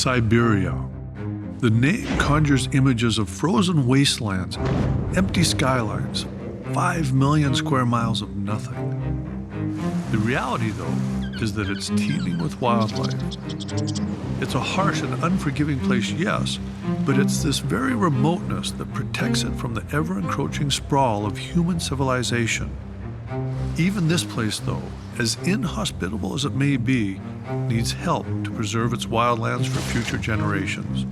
Siberia. The name conjures images of frozen wastelands, empty skylines, 5 million square miles of nothing. The reality, though, is that it's teeming with wildlife. It's a harsh and unforgiving place, yes, but it's this very remoteness that protects it from the ever-encroaching sprawl of human civilization. Even this place, though, as inhospitable as it may be, needs help to preserve its wildlands for future generations.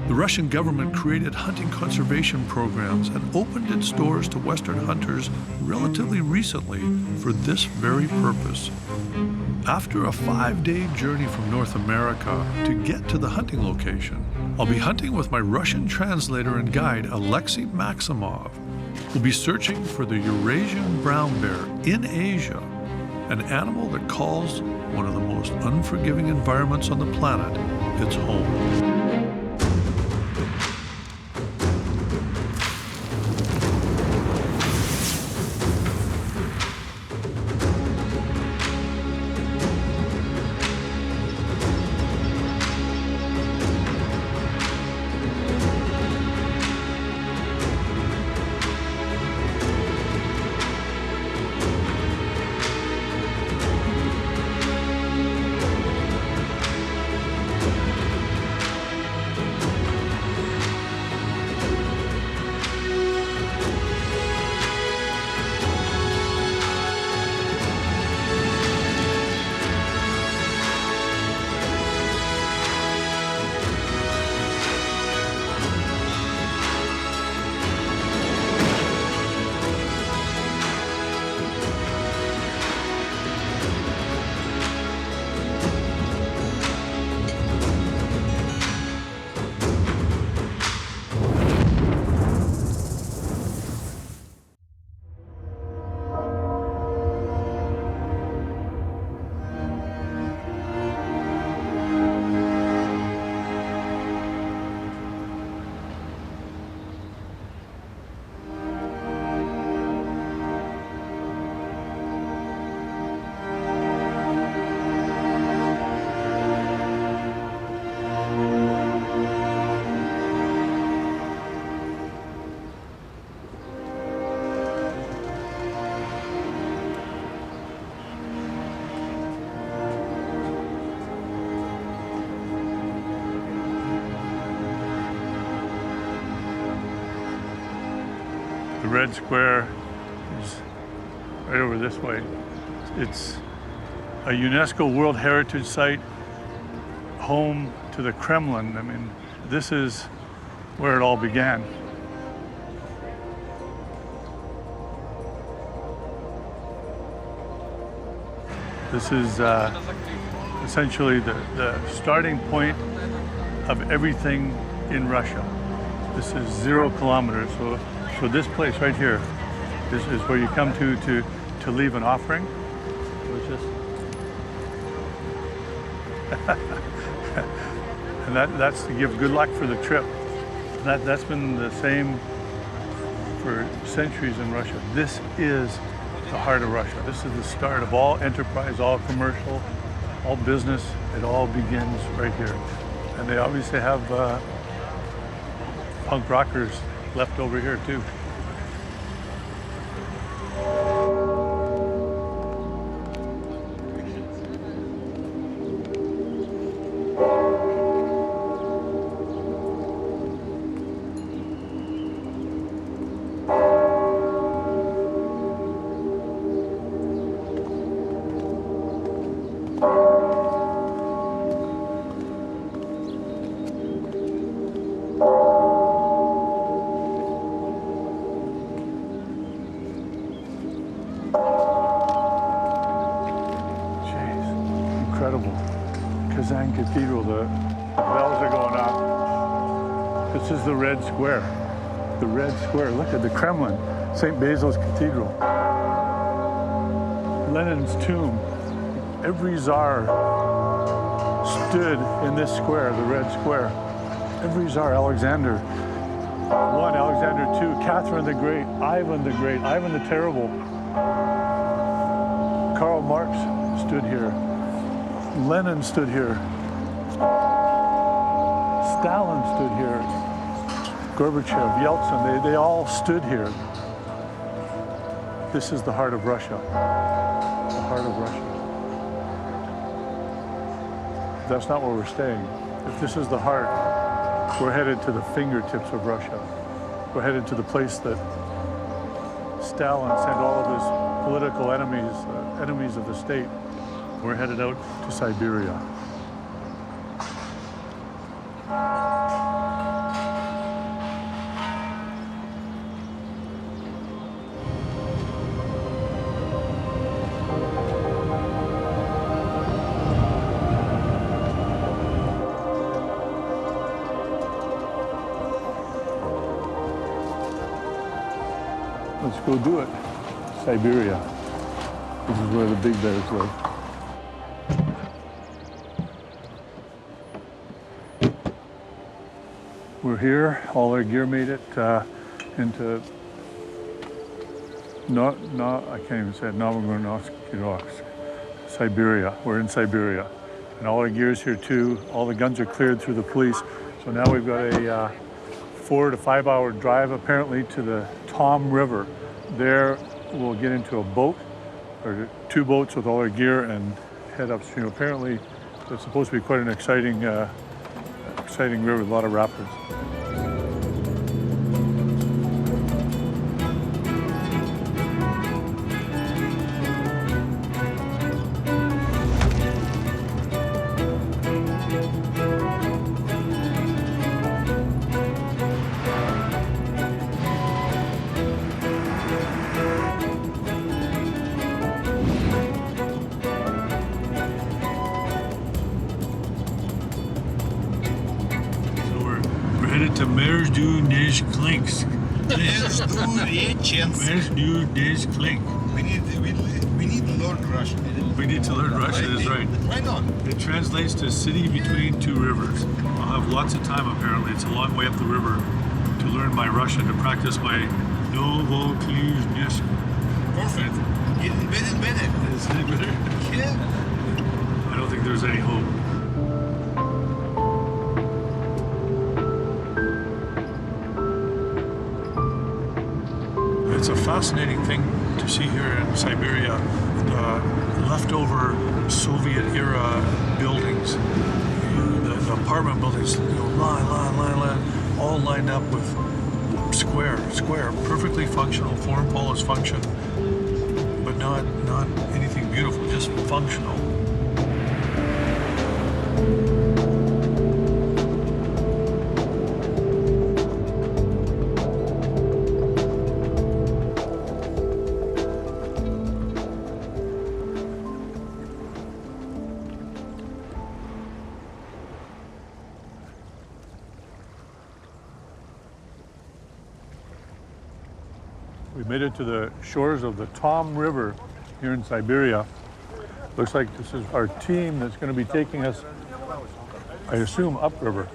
The Russian government created hunting conservation programs and opened its doors to Western hunters relatively recently for this very purpose. After a 5-day journey from North America to get to the hunting location, I'll be hunting with my Russian translator and guide, Alexei Maximov. We'll be searching for the Eurasian brown bear in Asia, an animal that calls one of the most unforgiving environments on the planet its home. The red square is right over this way. It's a UNESCO World Heritage Site, home to the Kremlin. I mean, this is where it all began. This is essentially the starting point of everything in Russia. This is 0 kilometers. So this place right here is where you come to leave an offering. And that's to give good luck for the trip. That's been the same for centuries in Russia. This is the heart of Russia. This is the start of all enterprise, all commercial, all business. It all begins right here. And they obviously have punk rockers left over here too. Cathedral, the bells are going off. This is the Red Square. The Red Square. Look at the Kremlin, St. Basil's Cathedral. Lenin's tomb. Every Tsar stood in this square, the Red Square. Every Tsar, Alexander I, Alexander II, Catherine the Great, Ivan the Terrible. Karl Marx stood here. Lenin stood here. Stalin stood here, Gorbachev, Yeltsin, they all stood here. This is the heart of Russia, the heart of Russia. That's not where we're staying. If this is the heart, we're headed to the fingertips of Russia. We're headed to the place that Stalin sent all of his political enemies, enemies of the state. We're headed out to Siberia. Let's go do it. Siberia. This is where the big bears live. We're here. All our gear made it into I can't even say it. Novogorod-Siberia. Siberia. We're in Siberia, and all our gear's here too. All the guns are cleared through the police. So now we've got a 4 to 5 hour drive apparently to the Tom River. There we'll get into a boat or 2 boats with all our gear and head upstream. Apparently it's supposed to be quite an exciting river with a lot of rapids. To Mersdu-Nesh-Klinsk. Mersdu-Nesh-Klink. We need to learn Russian. We need to learn Russian, that's right. Why not? It translates to city between 2 rivers. I'll have lots of time apparently. It's a long way up the river to learn my Russian, to practice my Novoklizhnesk. Perfect. Getting better and better. Is it better? Yeah. I don't think there's any hope. It's a fascinating thing to see here in Siberia, the leftover Soviet-era buildings, the apartment buildings, line, all lined up with square, perfectly functional. Foreign policy function, but not anything beautiful, just functional. We made it to the shores of the Tom River here in Siberia. Looks like this is our team that's going to be taking us, I assume, upriver.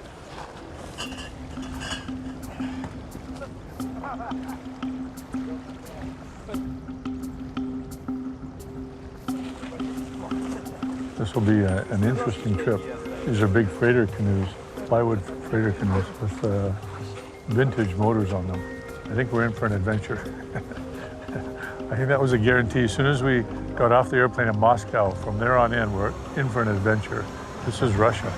This will be an interesting trip. These are big freighter canoes, plywood freighter canoes with vintage motors on them. I think we're in for an adventure. I think that was a guarantee. As soon as we got off the airplane in Moscow, from there on in, we're in for an adventure. This is Russia.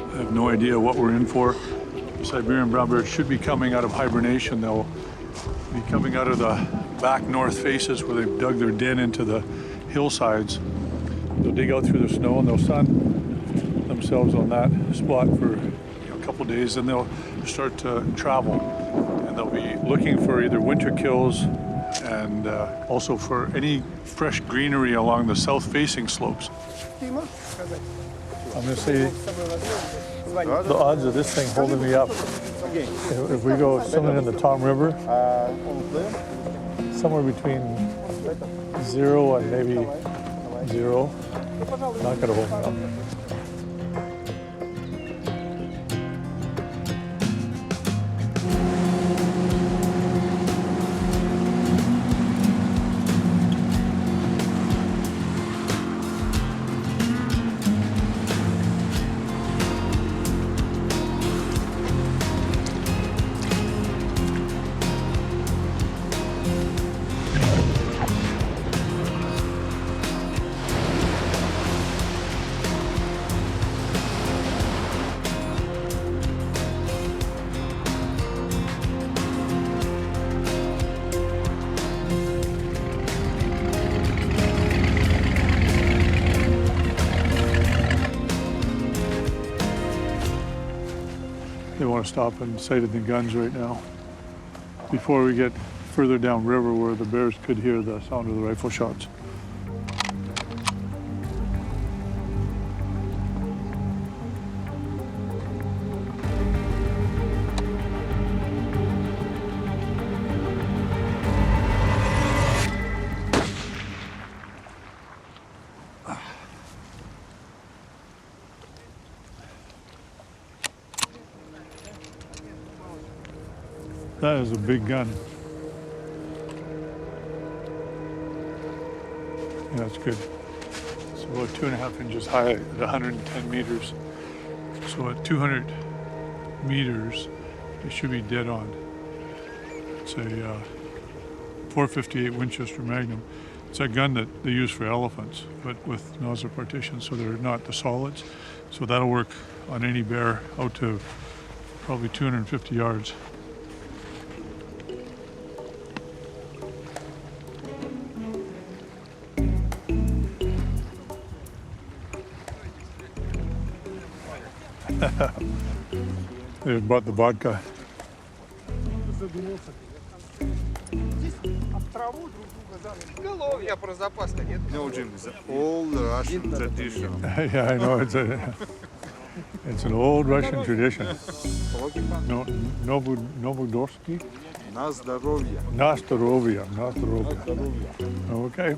I have no idea what we're in for. Siberian brown bears should be coming out of hibernation. They'll be coming out of the back north faces where they've dug their den into the hillsides. They'll dig out through the snow and they'll sun themselves on that spot for a couple of days, and they'll start to travel. And they'll be looking for either winter kills and also for any fresh greenery along the south-facing slopes. I'm going to say the odds of this thing holding me up If we go swimming in the Tom River, somewhere between 0 and maybe 0, not gonna hold me up. They want to stop and sighted the guns right now before we get further downriver where the bears could hear the sound of the rifle shots. That is a big gun. Yeah, that's good. It's about 2.5 inches high at 110 meters. So at 200 meters, it should be dead on. It's a 458 Winchester Magnum. It's a gun that they use for elephants, but with nozzle partitions, so they're not the solids. So that'll work on any bear out to probably 250 yards. They bought the vodka. No, Jim, it's an old Russian tradition. Yeah, I know, it's an old Russian tradition. No, Novodorsky? На здоровье. Na здоровье, na здоровье. Okay.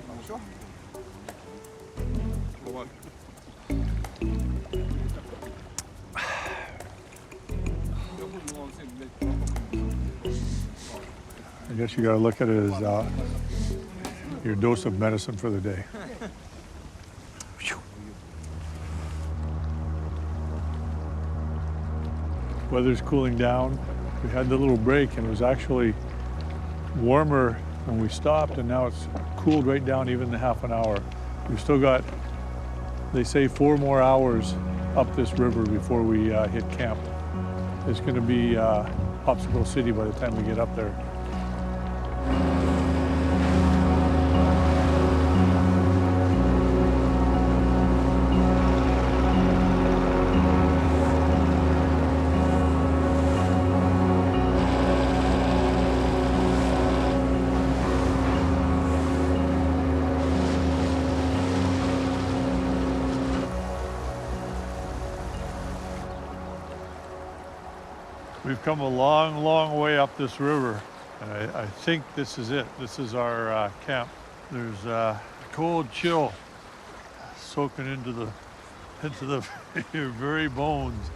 I guess you got to look at it as your dose of medicine for the day. Weather's cooling down. We had the little break and it was actually warmer when we stopped, and now it's cooled right down even in half an hour. We've still got, they say, 4 more hours up this river before we hit camp. It's going to be Popsicle City by the time we get up there. We've come a long, long way up this river, and I think this is it. This is our camp. There's cold chill soaking into the your very bones.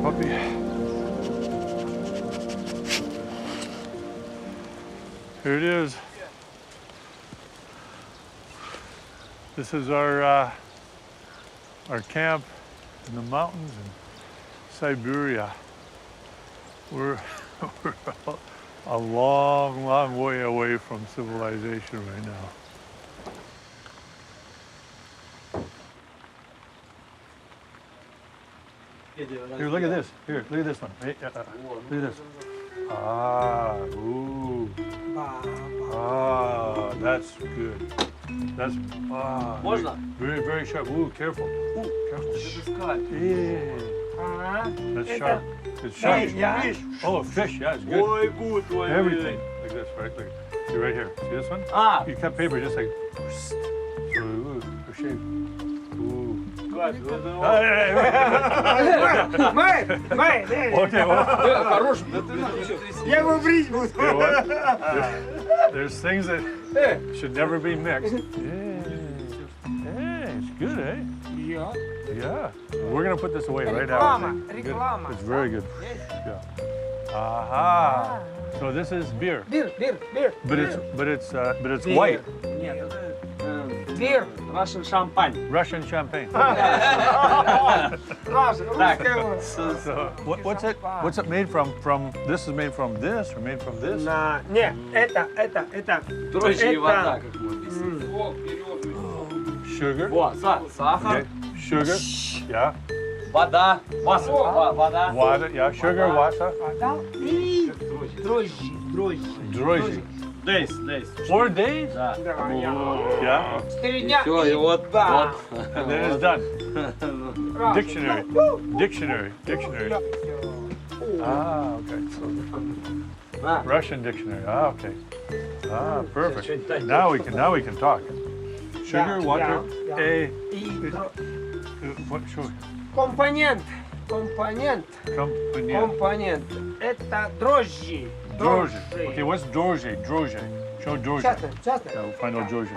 Puppy. Here it is. This is our camp in the mountains in Siberia. We're a long, long way away from civilization right now. Here, look at this. Here, look at this one. Hey, look at this. Ah, ooh. Ah, that's good. That's Можно? very, very sharp. Ooh, careful. Ooh, careful. Yeah. That's sharp. It's sharp. Oh, fish. Yeah, it's good. Ой, good, ой, Everything. Like this, right? Look. You're right here. See this one? Ah, You cut paper just like. Ooh, for shape. Ooh. good. Okay, well. Хорош. Я его брить буду. You know what? There's things that should never be mixed. Yeah. Hey, it's good, eh? Yeah. Yeah. We're gonna put this away right now. Реклама, Good. реклама. It's very good. Yeah. Aha. So this is beer, Бир. but it's white Нет, это бир. Russian champagne. Russian champagne. Раша, русская. So what's it made from? This is made from this or made from this? Не, это. Дрожжи и Это- вода, как мы написано. Sugar. О, сахар, Okay. Sugar. Yeah. вода, масло, вода. Water. Yeah. Sugar. Water. Вода и дрожжи. Drozy. Days. 4 days. Да. Да, я. Yeah. 4 дня. Все, и вот, Да. And then it's done. Раша. Dictionary. Dictionary. Ah, okay. So Ah. Russian dictionary. Ah, okay. Ah, perfect. Now we can talk. Sugar, Yeah, water, yeah. a И what? Sure. компонент. Company. Это дрожжи. Drozy. Okay, what's drozy? Drozy. Show drozy. Часто. Yeah, we'll find out drozy.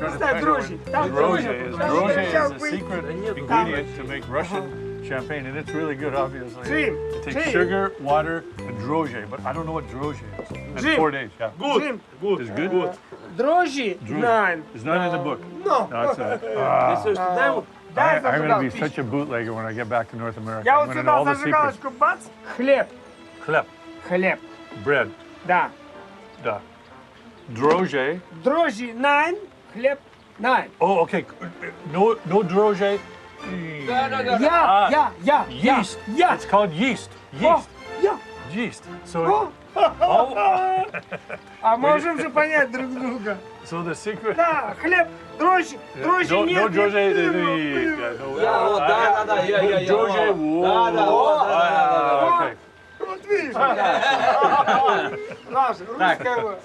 Не знаю, дрожжи. Там Drozy дрожжи. is Там drozy сейчас is a быть. secret нет, ingredient to make Russian champagne, and it's really good, obviously. Джим. It takes Джим. sugar, water, and drozy, but I don't know what drozy is. And Jim. 4 days. Yeah. Джим. It's good. Дрожжи. Найн. It's not in the book. No. That's it. Ты все, что дай ему? Дай I'm going to be зажигалку. such a bootlegger when I get back to North America. Я I'm вот going to know сюда all the secrets. зажигалочку, бац. Хлеб. Chleb, bread, Да. da. Droge. Дрожжи 9, хлеб 9. Oh, okay. No droge. Да. Я. Yeast. Я. It's called yeast. О, я. Yeast. So, О. oh, А можем же понять друг друга. so the secret. Да, хлеб, дрожжи No нет. droge. нет. Я, вот, да, я. Droge. Да. Okay. Вот видишь. Наша русская.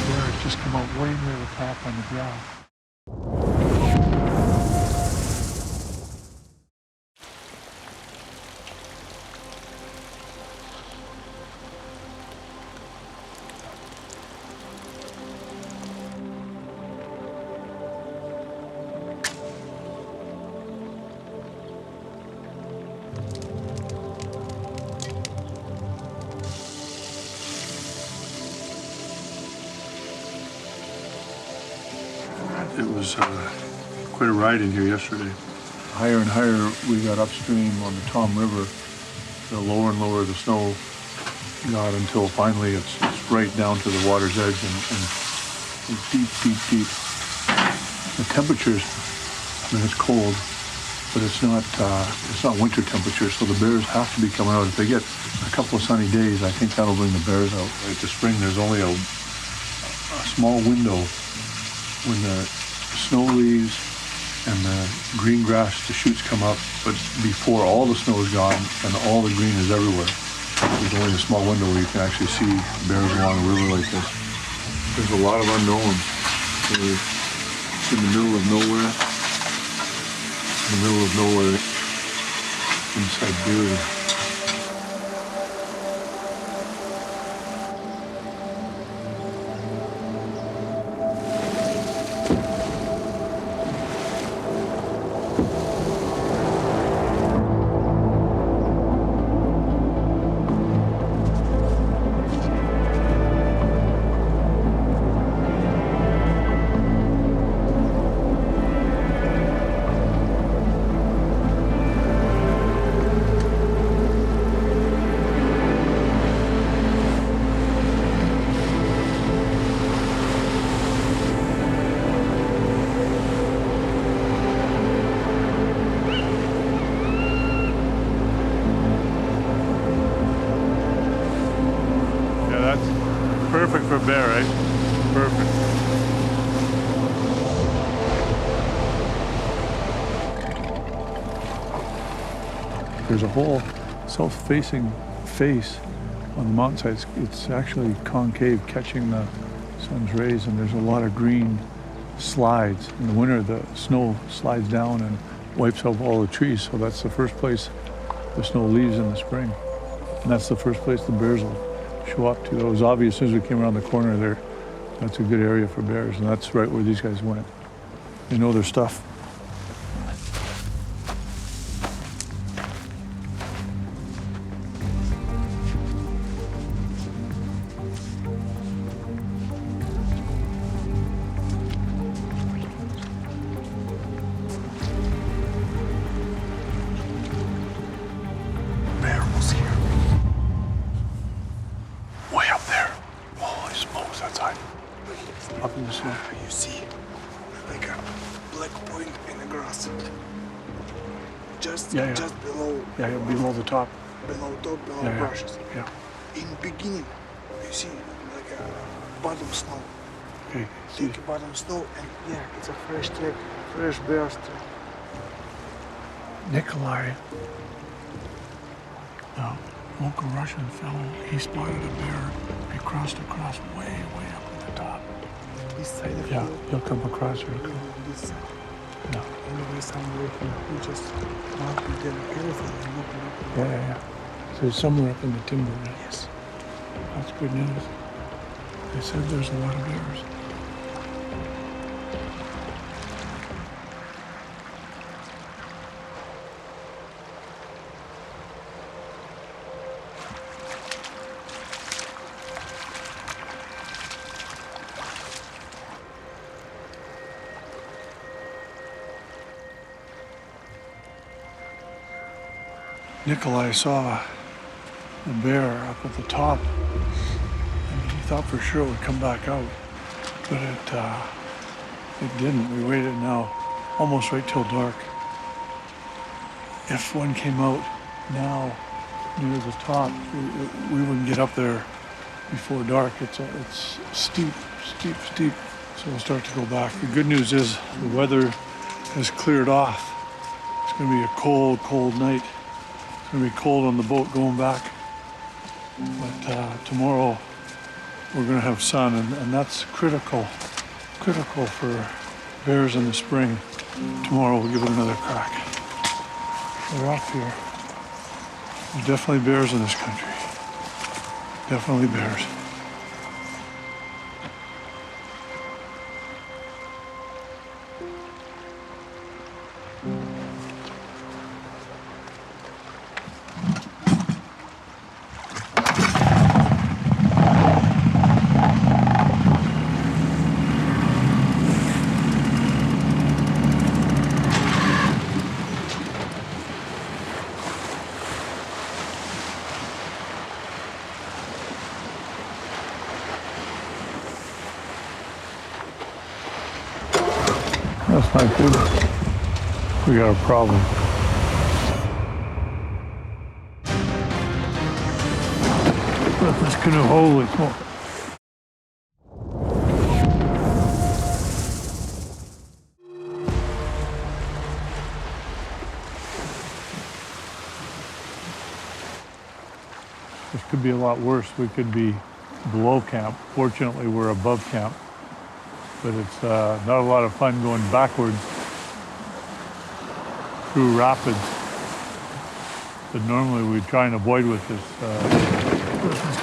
Bears just come out way near the top on the ground. It was quite a ride in here yesterday. Higher and higher we got upstream on the Tom River, the lower and lower the snow got until finally it's right down to the water's edge and deep. The temperatures, I mean, it's cold, but it's not winter temperatures, so the bears have to be coming out. If they get a couple of sunny days, I think that'll bring the bears out. Right, the spring, there's only a small window when the snow leaves and the green grass, the shoots come up, but before all the snow is gone and all the green is everywhere, there's only a small window where you can actually see bears along a river like this. There's a lot of unknowns. We're in the middle of nowhere, in Siberia. there's a whole south-facing face on the mountainside. It's actually concave, catching the sun's rays, and there's a lot of green slides. In the winter, the snow slides down and wipes out all the trees, so that's the first place the snow leaves in the spring. And that's the first place the bears will show up to. It was obvious as soon as we came around the corner there, that's a good area for bears, and that's right where these guys went. They know their stuff. Bear was here. Way up there. Holy smokes, that's high. Up in the snow. You see, like a black point in the grass. Just Yeah. just below Yeah, below the top. top, below Yeah. brushes. Yeah. In beginning, you see like a bottom snow. Okay. Thick bottom snow, and yeah, it's a fresh track, fresh bears track. Nikolai, the local Russian fellow, he spotted a bear. He crossed across way up at the top. This side of Yeah, you, he'll come across here. this side. No. Anyway, somewhere here, we just want to get everything and look. Yeah. So it's somewhere up in the timber. Right? Yes. That's good news. They said there's a lot of bears. Nikolai saw a bear up at the top, and he thought for sure it would come back out, but it didn't. We waited now almost right till dark. If one came out now near the top, we wouldn't get up there before dark. It's steep, so we'll start to go back. The good news is the weather has cleared off. It's going to be a cold night. It's going to be cold on the boat going back. But tomorrow we're going to have sun, and that's critical for bears in the spring. Tomorrow we'll give it another crack. They're up here. There's definitely bears in this country. Definitely bears. That's not good. We got a problem. Let this canoe, holy smoke. This could be a lot worse. We could be below camp. Fortunately, we're above camp. But it's not a lot of fun going backwards through rapids that normally we try and avoid with this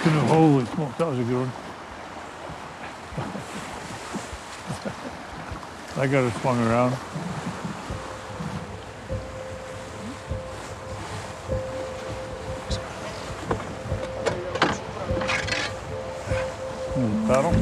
canoe. Holy smoke, that was a good one. I got it swung around. Paddle.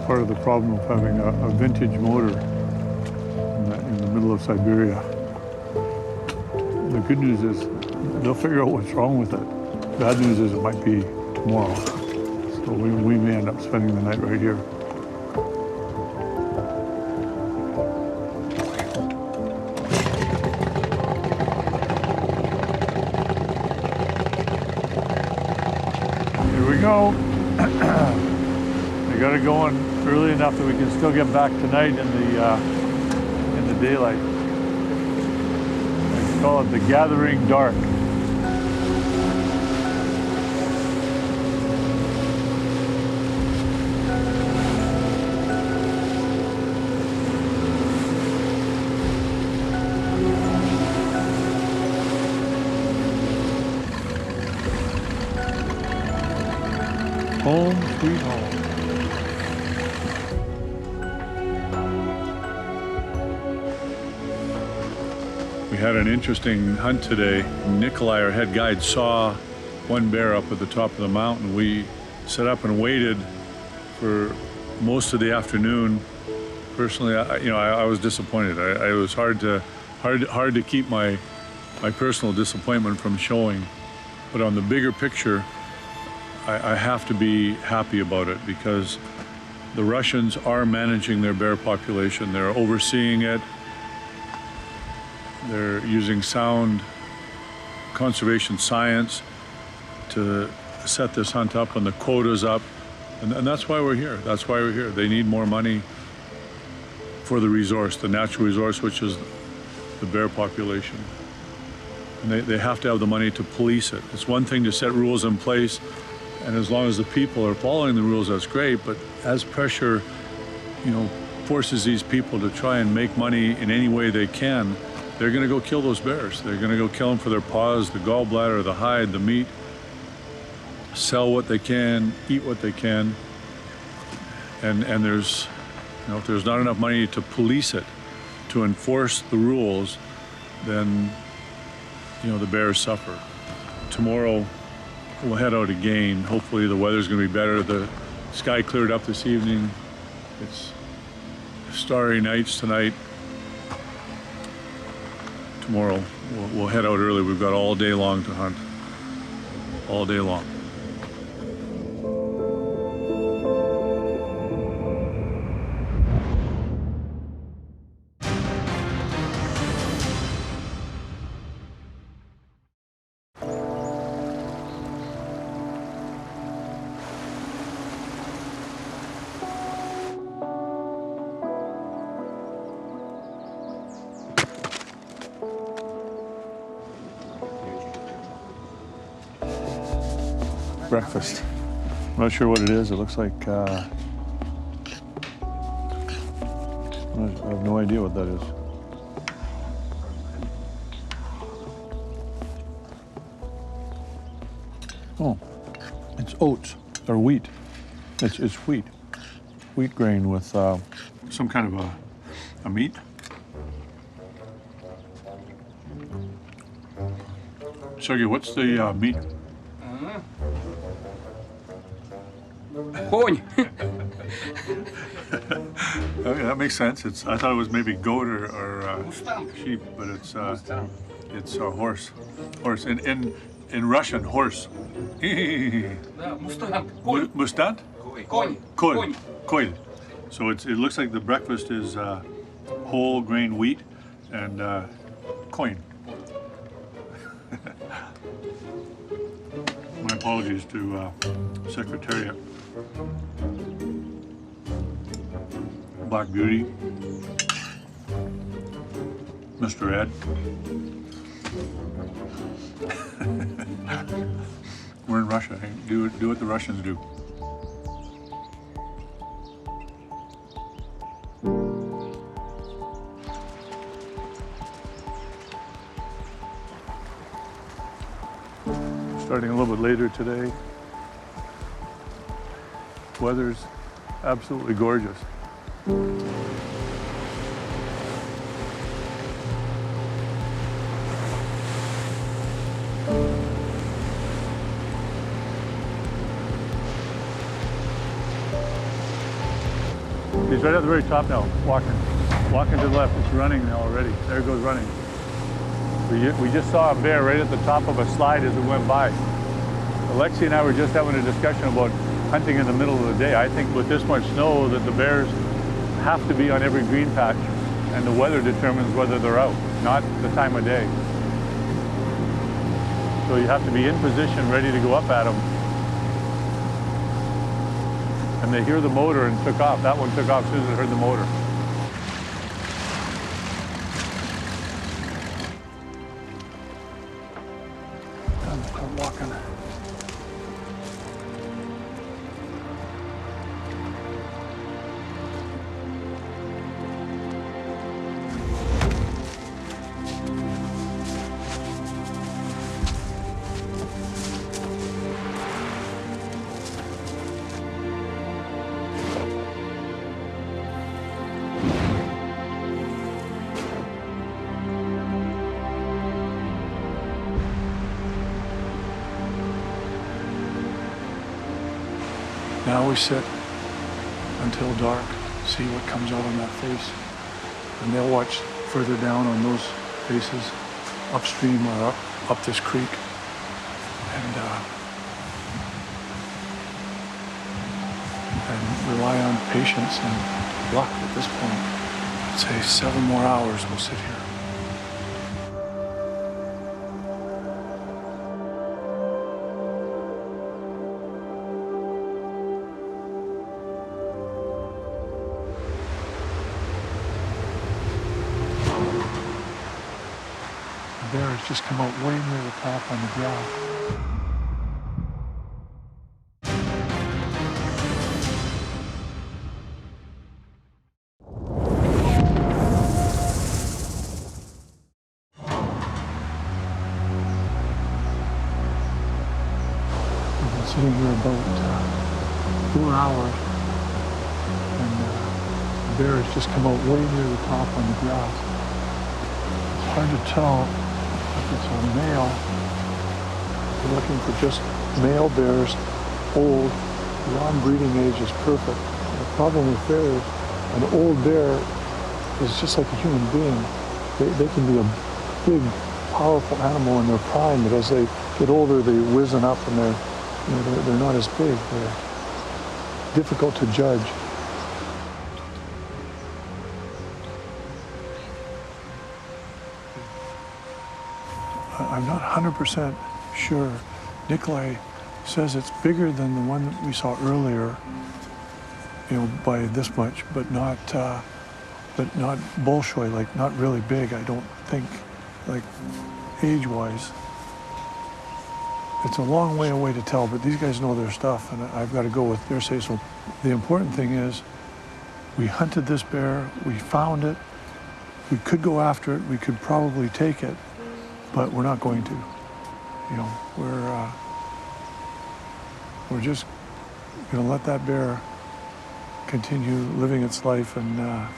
Part of the problem of having a vintage motor in the middle of Siberia. The good news is they'll figure out what's wrong with it. Bad news is it might be tomorrow. So we may end up spending the night right here. Here we go. We got it going early enough that we can still get back tonight in the daylight. I call it the gathering dark. Home sweet home. We had an interesting hunt today. Nikolai, our head guide, saw one bear up at the top of the mountain. We set up and waited for most of the afternoon. Personally, I was disappointed. It was hard to keep my personal disappointment from showing. But on the bigger picture, I have to be happy about it because the Russians are managing their bear population. They're overseeing it. They're using sound conservation science to set this hunt up and the quotas up. And that's why we're here. That's why we're here. They need more money for the resource, the natural resource, which is the bear population. And they have to have the money to police it. It's one thing to set rules in place, and as long as the people are following the rules, that's great. But as pressure, forces these people to try and make money in any way they can, they're going to go kill those bears. They're going to go kill them for their paws, the gallbladder, the hide, the meat, sell what they can, eat what they can. And there's, if there's not enough money to police it, to enforce the rules, then, the bears suffer. Tomorrow, we'll head out again. Hopefully the weather's going to be better. The sky cleared up this evening. It's starry nights tonight. Tomorrow, we'll head out early. We've got all day long to hunt. All day long. Breakfast. I'm not sure what it is. It looks like, I have no idea what that is. Oh, it's oats or wheat. It's wheat. Wheat grain with some kind of a meat. Sergey, what's the meat? Конь. Okay, that makes sense. I thought it was maybe goat or sheep, but it's a horse. Horse in Russian, horse. Да, мустанг. Конь. Mustang? Конь. Koil. Koil. So it looks like the breakfast is whole grain wheat and coin. My apologies to Secretariat. Black Beauty, Mr. Ed. We're in Russia. Hey, do what the Russians do. Starting a little bit later today. Weather's absolutely gorgeous. He's right at the very top now, walking to the left. It's running now already. There it goes running. We just saw a bear right at the top of a slide as it went by. Alexi and I were just having a discussion about hunting in the middle of the day. I think with this much snow that the bears have to be on every green patch, and the weather determines whether they're out, not the time of day. So you have to be in position, ready to go up at them. And they hear the motor and took off. That one took off as soon as it heard the motor. I'm walking. Now we sit until dark, see what comes out on that face, and they'll watch further down on those faces, upstream or up this creek, and rely on patience and luck at this point. I'd say 7 more hours we'll sit here. The bear has just come out way near the top on the grass. We've been sitting here about 4 hours, and the bear has just come out way near the top on the grass. It's hard to tell if it's a male. We're looking for just male bears, old. Beyond breeding age is perfect. The problem with bears, an old bear is just like a human being. They can be a big, powerful animal in their prime, but as they get older, they wizen up and they're not as big. They're difficult to judge. I'm not 100% sure. Nikolai says it's bigger than the one that we saw earlier, by this much, but not Bolshoi, like not really big, I don't think, like age-wise. It's a long way away to tell, but these guys know their stuff, and I've got to go with their say-so. The important thing is, we hunted this bear, we found it, we could go after it, we could probably take it, but we're not going to. We're just going to let that bear continue living its life, and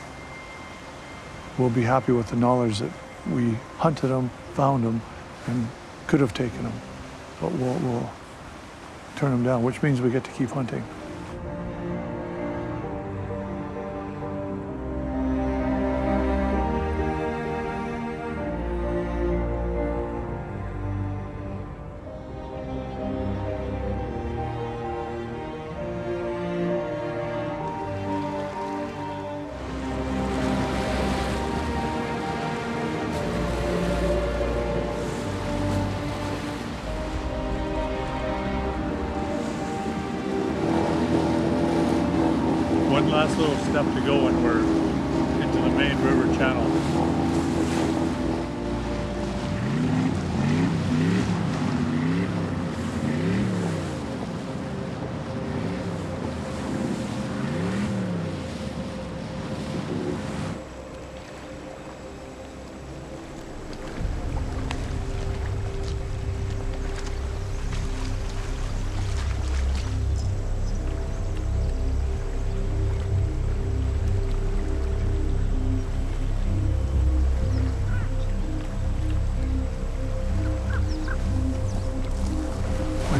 we'll be happy with the knowledge that we hunted him, found him, and could have taken him. But we'll turn him down, which means we get to keep hunting. One last little step to go and we're into the main river channel.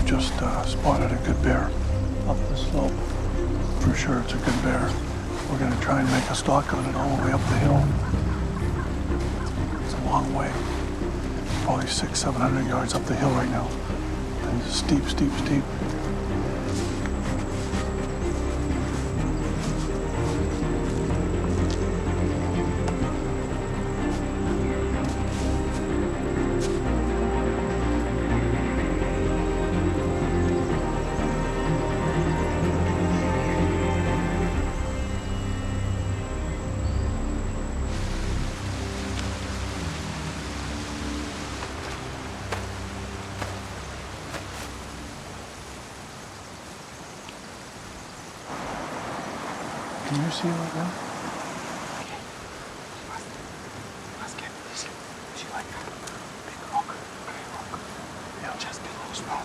Just spotted a good bear up the slope. For sure it's a good bear. We're going to try and make a stalk on it all the way up the hill. It's a long way. 700 yards up the hill right now. And it's steep, steep, steep. Can you see it right now? Let's get this. See like a big rock, gray rock. Yeah. Just below snow.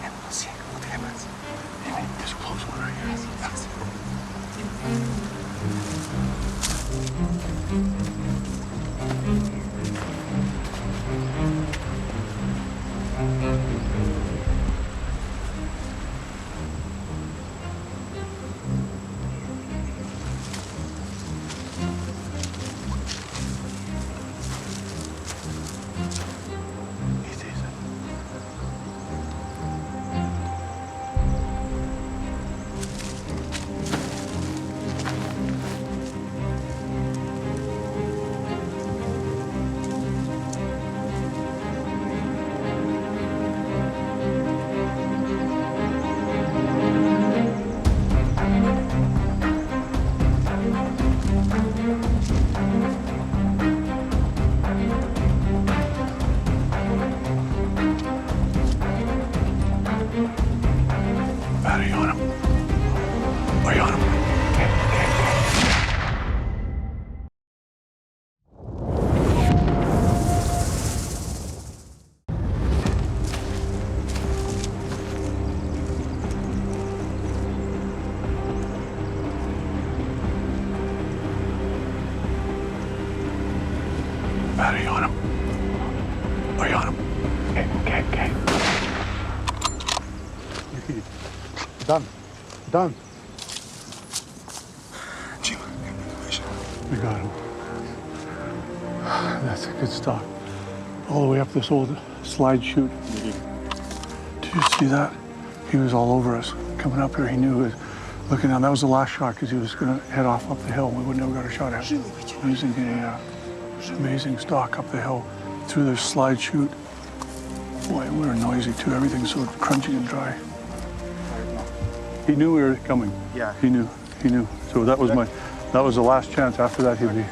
And we'll see what happens. Maybe there's a close one right here. Yes. Are you on him? Are you on him? Are you on him? Are you on him? Okay. Done. Done. Jim, congratulations. We got him. That's a good stop. All the way up this old slide chute. Did you see that? He was all over us. Coming up here, he knew it. Looking down, that was the last shot because he was going to head off up the hill. We would never got a shot at him. Using a amazing stalk up the hill through the slide chute. Boy, we were noisy too. Everything's so crunchy and dry. He knew we were coming. Yeah. He knew. So that was the last chance. After that, he'd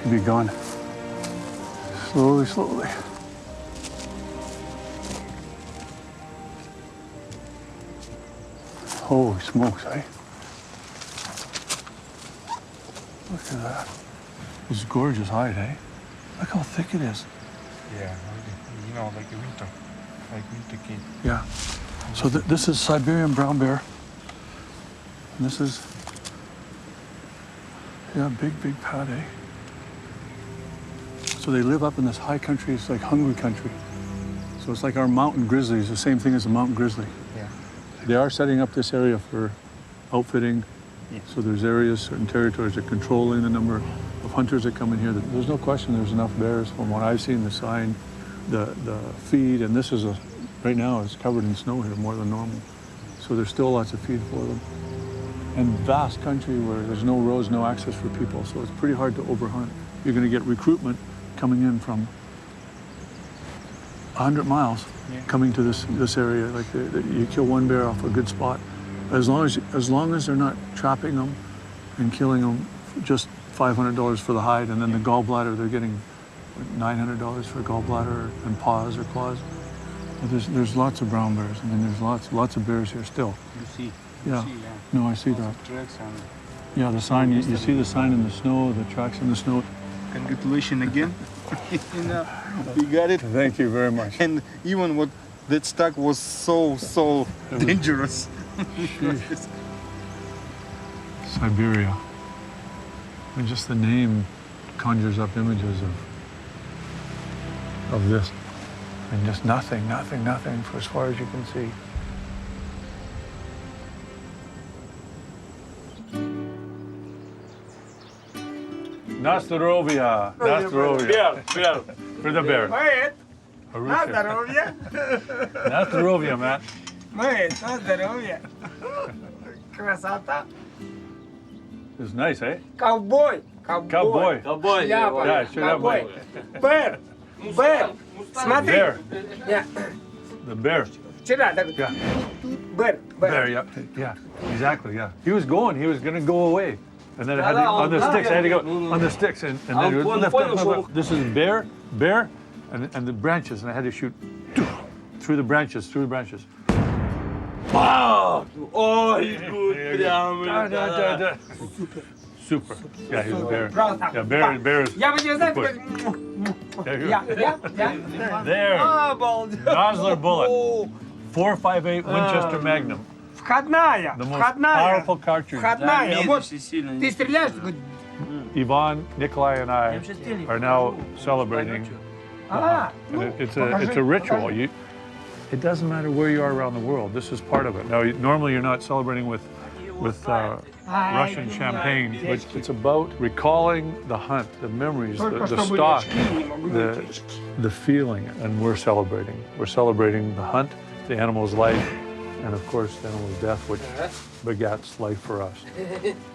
be gone. Slowly. Holy smokes, eh? Look at that. It's gorgeous hide, eh? Look how thick it is. Yeah, you know, like winter kid. Yeah. So this is Siberian brown bear. And this is, big pad, eh? So they live up in this high country. It's like hungry country. So it's like our mountain grizzlies, the same thing as a mountain grizzly. Yeah. They are setting up this area for outfitting. Yeah. So there's areas, certain territories that are controlling the number of hunters that come in here. There's no question there's enough bears from what I've seen, the sign, the feed, and this is right now it's covered in snow here more than normal. So there's still lots of feed for them. And vast country where there's no roads, no access for people. So it's pretty hard to overhunt. You're going to get recruitment coming in from 100 miles coming to this area. Like you kill one bear off a good spot. As long as they're not trapping them and killing them, just $500 for the hide, and then the gallbladder they're getting $900 for gallbladder and paws or claws. But there's lots of brown bears. I mean, there's lots of bears here still. You see? Yeah. No, I see that. Tracks and Yeah, the sign. You see the sign in the snow, the tracks in the snow. congratulations again. You got it. Thank you very much. And even what that stuck was so dangerous. Siberia. And just the name conjures up images of this. And just nothing for as far as you can see. Nastarovia. Bear. For the bear. Wait. На Arusha. здоровье. На здоровье, Matt. Мы, на здоровье. Красота. It's nice, eh? Ковбой. Cowboy. Ковбой. Шляпа. Yeah, шляпа. Ковбой. Бэр. Бэр. Смотри. Bear. Я The bear. вчера так. Yeah. Бэр. Bear, yeah. Yeah, exactly, yeah. He was gonna go away. And then I had to, on the sticks, I had to go on the sticks and then it would lift up. This is bear, and the branches, and I had to shoot through the branches. Wow! Ой, good. Прям. Da. Super. Yeah, he was a bear. Просто. Yeah, bear is. Я бы не знаю, Good. как- Yeah, я. there. Обалдеть. Nozzler bullet. 4.58 Winchester Magnum. Входная. The most Входная. powerful cartridge. Входная. Вот сильно. ты стреляешь, говорит, Yvonne, Nikolai, and I are now celebrating. а, And it's a ritual. It doesn't matter where you are around the world. This is part of it. Now, normally you're not celebrating with Russian champagne, but it's about recalling the hunt, the memories, только the чтобы stock, очки не могу найти. the feeling, and we're celebrating. We're celebrating the hunt, the animal's life, and of course, the animal's death, which begats life for us.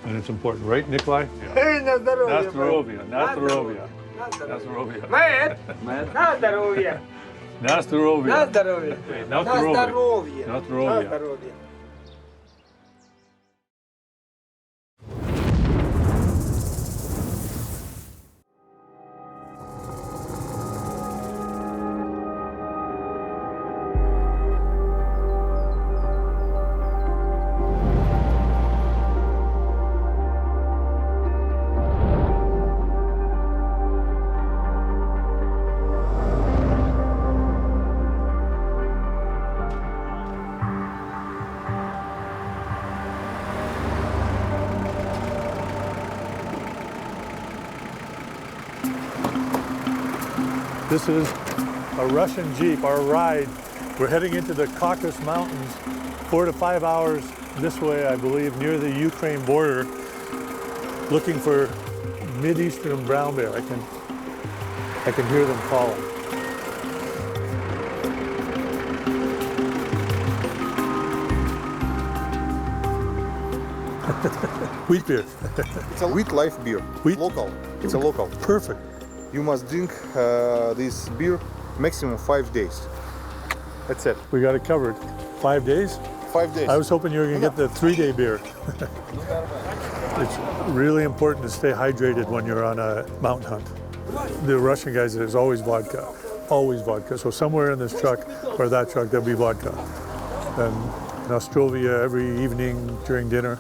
And it's important, right, Nikolai? Эй, на здоровье. Nastarovia, Nastarovia, На здоровье. Nastarovia, Мэт, на здоровье. На Nastarovia, здоровье. На Nastarovia, здоровье. На Nastarovia. здоровье. This is a Russian Jeep, our ride. We're heading into the Caucasus Mountains, 4 to 5 hours this way, I believe, near the Ukraine border, looking for Mideastern brown bear. I can hear them calling. Wheat beer. It's a wheat life beer. Wheat? Local. It's a local. Perfect. You must drink this beer maximum 5 days. That's it. We got it covered. 5 days? 5 days. I was hoping you were going to get the 3-day beer. It's really important to stay hydrated when you're on a mountain hunt. The Russian guys, there's always vodka. Always vodka. So somewhere in this truck or that truck, there'll be vodka. And Nostrovia every evening during dinner.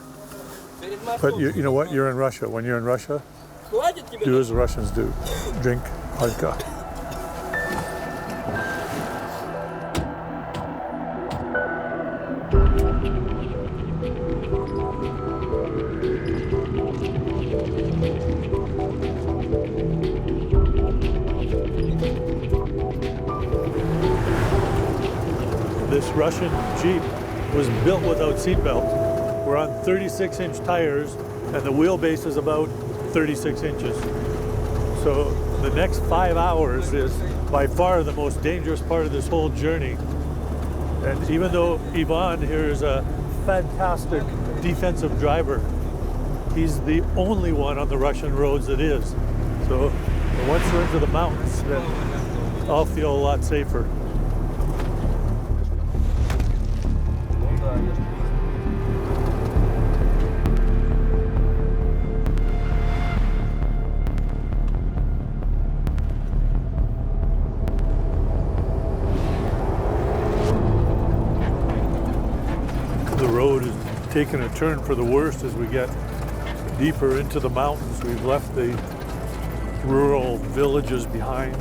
But you know what? You're in Russia. When you're in Russia, do as the Russians do. Drink vodka. This Russian Jeep was built without seatbelt. We're on 36-inch tires, and the wheelbase is about 36 inches. So the next 5 hours is by far the most dangerous part of this whole journey. And even though Ivan here is a fantastic defensive driver, he's the only one on the Russian roads that is. So once we're into the mountains, then I'll feel a lot safer. The road is taking a turn for the worst as we get deeper into the mountains. We've left the rural villages behind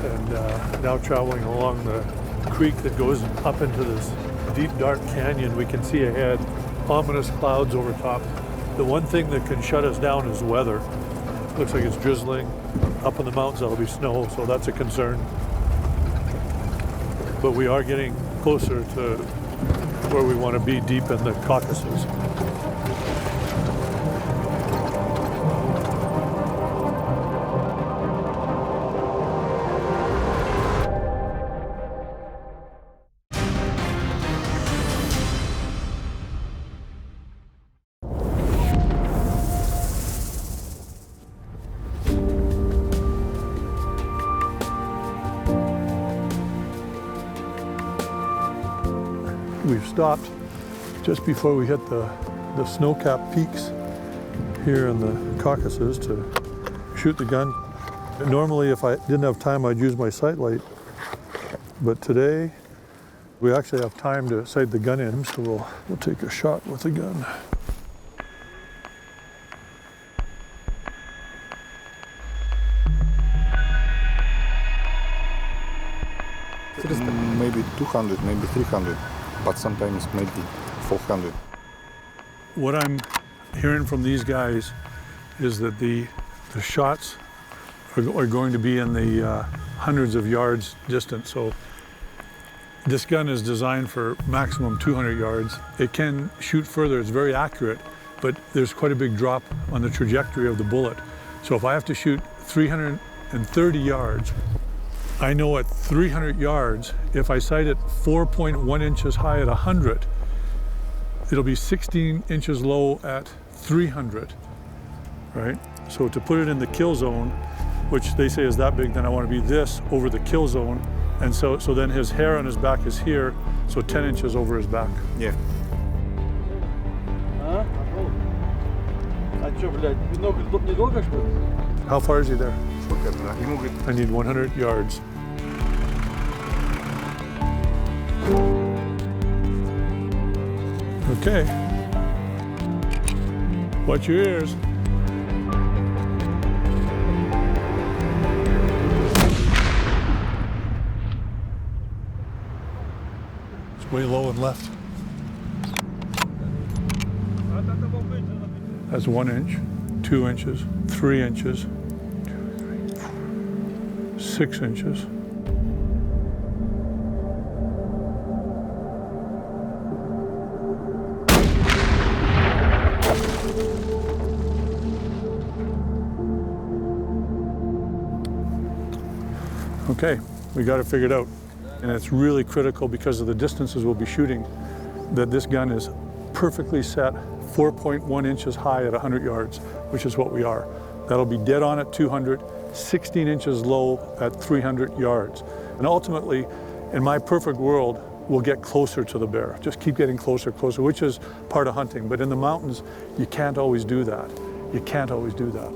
and now traveling along the creek that goes up into this deep dark canyon. We can see ahead ominous clouds over top. The one thing that can shut us down is weather. Looks like it's drizzling. Up in the mountains there'll be snow, so that's a concern. But we are getting closer to where we want to be, deep in the Caucasus. We've stopped just before we hit the snow-capped peaks here in the Caucasus to shoot the gun. Normally, if I didn't have time, I'd use my sight light. But today, we actually have time to sight the gun in, so we'll take a shot with the gun. Maybe 200, maybe 300, but sometimes maybe 400. What I'm hearing from these guys is that the shots are going to be in the hundreds of yards distance. So this gun is designed for maximum 200 yards. It can shoot further, it's very accurate, but there's quite a big drop on the trajectory of the bullet. So if I have to shoot 330 yards, I know at 300 yards, if I sight it 4.1 inches high at 100, it'll be 16 inches low at 300, right? So to put it in the kill zone, which they say is that big, then I want to be this over the kill zone. And so then his hair on his back is here, so 10 inches over his back. Yeah. How far is he there? I need 100 yards. Okay. Watch your ears. It's way low and left. That's 1 inch, 2 inches, 3 inches, 6 inches. Okay, we got it figured out. And it's really critical because of the distances we'll be shooting that this gun is perfectly set 4.1 inches high at 100 yards, which is what we are. That'll be dead on at 200, 16 inches low at 300 yards. And ultimately, in my perfect world, we'll get closer to the bear. Just keep getting closer, closer, which is part of hunting. But in the mountains, you can't always do that. You can't always do that.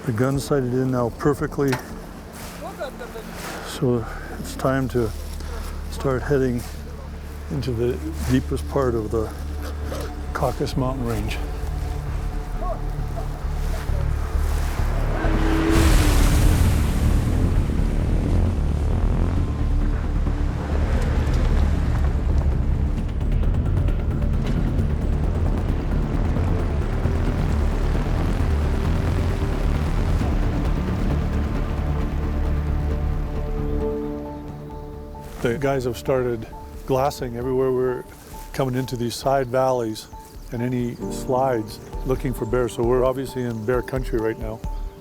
The gun's sighted in now perfectly. So it's time to start heading into the deepest part of the Caucasus mountain range. The guys have started glassing everywhere we're coming into these side valleys and any slides looking for bears. So we're obviously in bear country right now.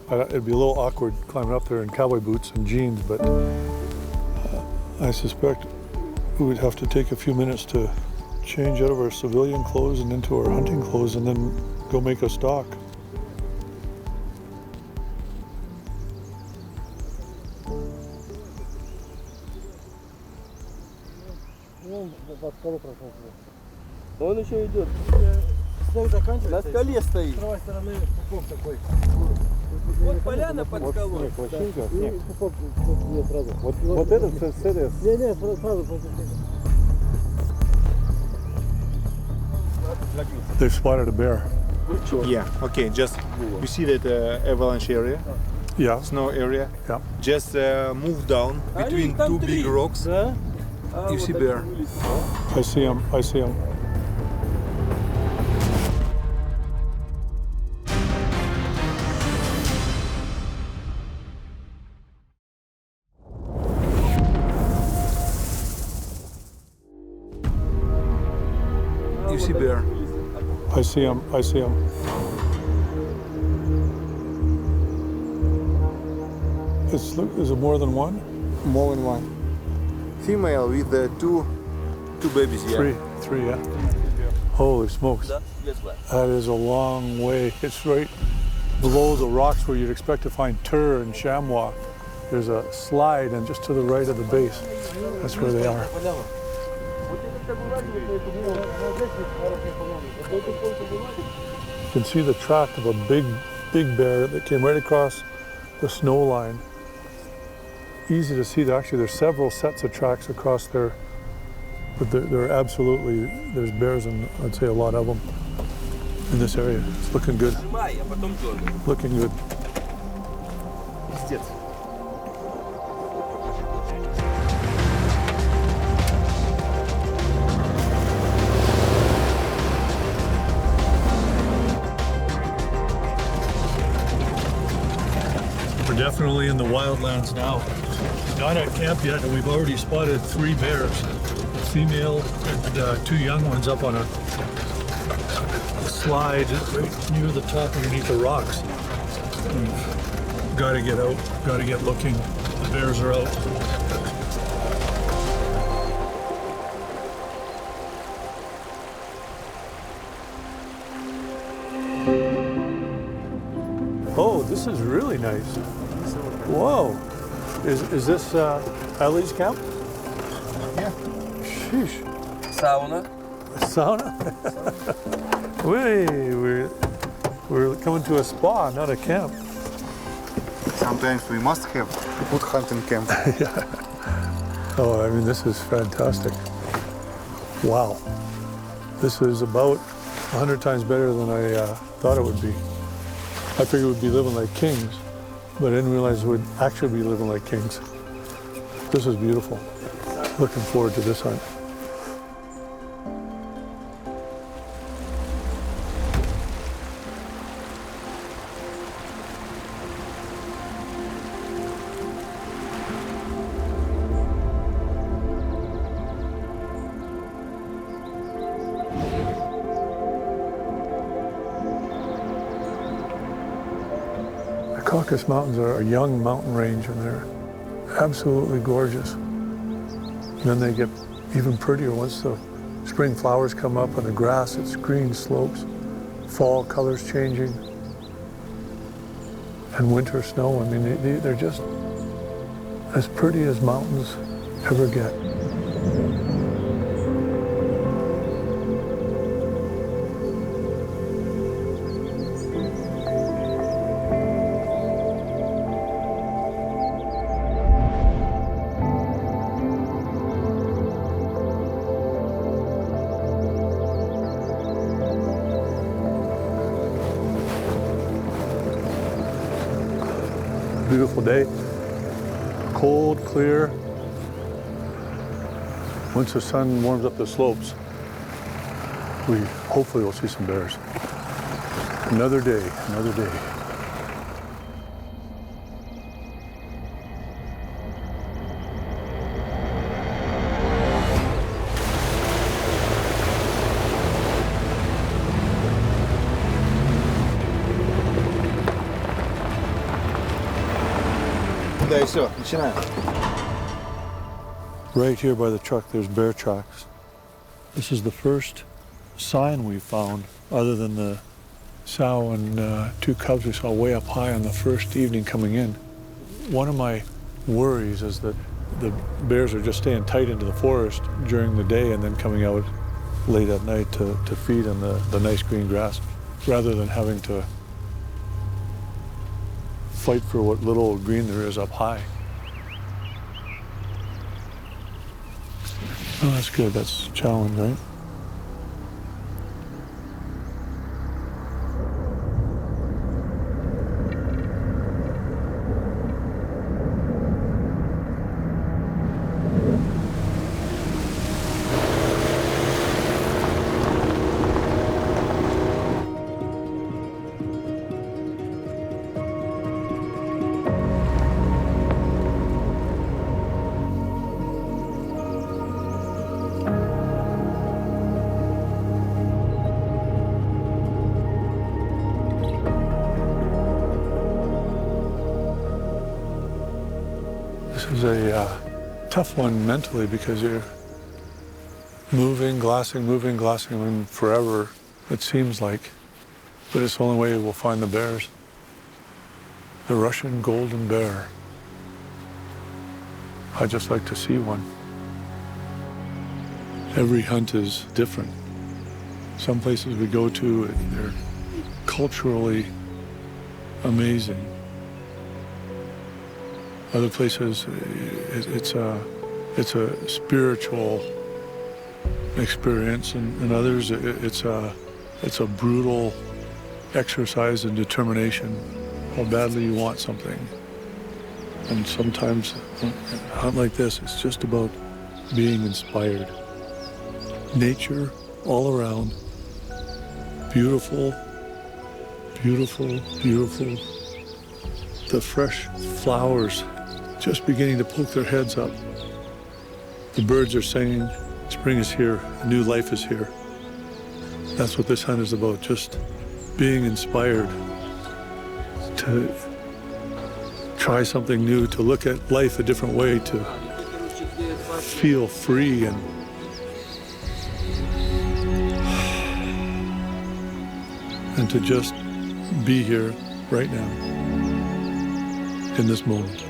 It'd be a little awkward climbing up there in cowboy boots and jeans, but I suspect we would have to take a few minutes to change out of our civilian clothes and into our hunting clothes and then go make a stalk. Он еще идет. Снег заканчивается. На скале стоит. С правой стороны пупок такой. Вот поляна под скалой. Вот этот с этой. Не, сразу. They've spotted a bear. Yeah, okay, just you see that avalanche area, Yeah, snow area. yeah. Just move down between two big rocks. Да? You see bear. I see him, I see him. You see bear. I see him, I see him. Is it more than one? More than one. Female with two babies, yeah. Three, yeah. Holy smokes. That is a long way. It's right below the rocks where you'd expect to find tur and chamois. there's a slide, and just to the right of the base, that's where they are. You can see the track of a big bear that came right across the snow line. Easy to see that actually there's several sets of tracks across there, but they're absolutely, there's bears, and I'd say a lot of them in this area. It's looking good. Looking good. We're definitely in the wildlands now. Not at camp yet, and we've already spotted 3 bears, a female and 2 young ones up on a slide right near the top underneath the rocks. We've got to get out, got to get looking. The bears are out. Oh, this is really nice. Whoa. Is this Ellie's camp? Yeah. Sheesh. Sauna. Sauna? We're coming to a spa, not a camp. Sometimes we must have good hunting camp. Yeah. Oh, I mean, this is fantastic. Wow. This is about 100 times better than I thought it would be. I figured we'd be living like kings, but I didn't realize we'd actually be living like kings. This is beautiful. Looking forward to this hunt. The Caucasus Mountains are a young mountain range, and they're absolutely gorgeous. And then they get even prettier once the spring flowers come up and the grass, it's green slopes, fall colors changing, and winter snow. I mean, they're just as pretty as mountains ever get. Beautiful day, cold, clear. Once the sun warms up the slopes, we hopefully will see some bears. Another day, another day. Да, и все, начинаем. Right here by the truck, there's bear tracks. This is the first sign we found, other than the sow and 2 cubs we saw way up high on the first evening coming in. One of my worries is that the bears are just staying tight into the forest during the day and then coming out late at night to feed on the nice green grass, rather than having to fight for what little old green there is up high. Oh, that's good. That's a challenge, right? This is a tough one mentally, because you're moving, glassing, I mean, forever, it seems like. But it's the only way we'll find the bears. The Russian golden bear. I just like to see one. Every hunt is different. Some places we go to, they're culturally amazing. Other places, it's a spiritual experience, and others, it's a brutal exercise in determination, how badly you want something. And sometimes a hunt like this, it's just about being inspired. Nature all around, beautiful, beautiful, beautiful. The fresh flowers just beginning to poke their heads up. The birds are singing, spring is here, a new life is here. That's what this hunt is about, just being inspired to try something new, to look at life a different way, to feel free and to just be here right now, in this moment.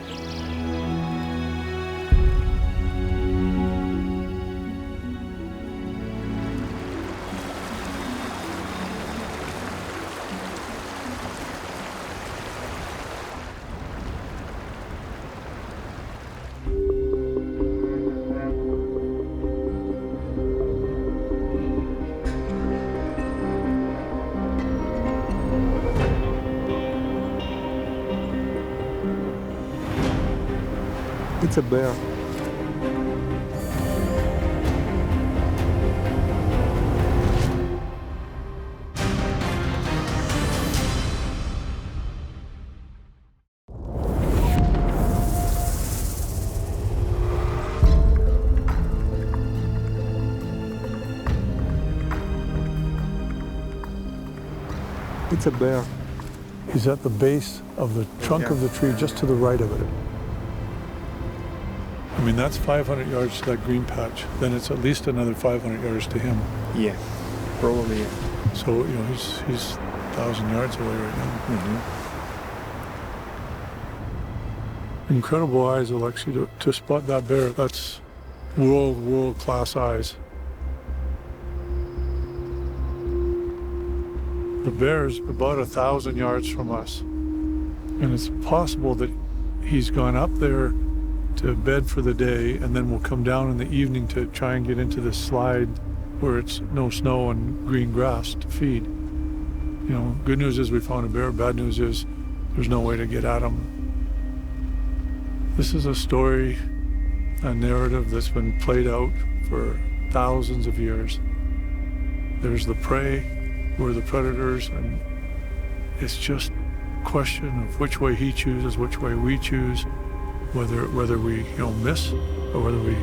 It's a bear. It's a bear. He's at the base of the trunk of the tree, just to the right of it. I mean, that's 500 yards to that green patch. Then it's at least another 500 yards to him. Yeah, probably. Yeah. So, you know, he's 1,000 yards away right now. Incredible eyes, Alexei, to spot that bear. That's world class eyes. The bear's about 1,000 yards from us. And it's possible that he's gone up there to bed for the day, and then we'll come down in the evening to try and get into this slide where it's no snow and green grass to feed. You know, good news is we found a bear. Bad news is there's no way to get at him. This is a story, a narrative that's been played out for thousands of years. There's the prey, we're the predators, and it's just a question of which way he chooses, which way we choose, whether we miss or whether we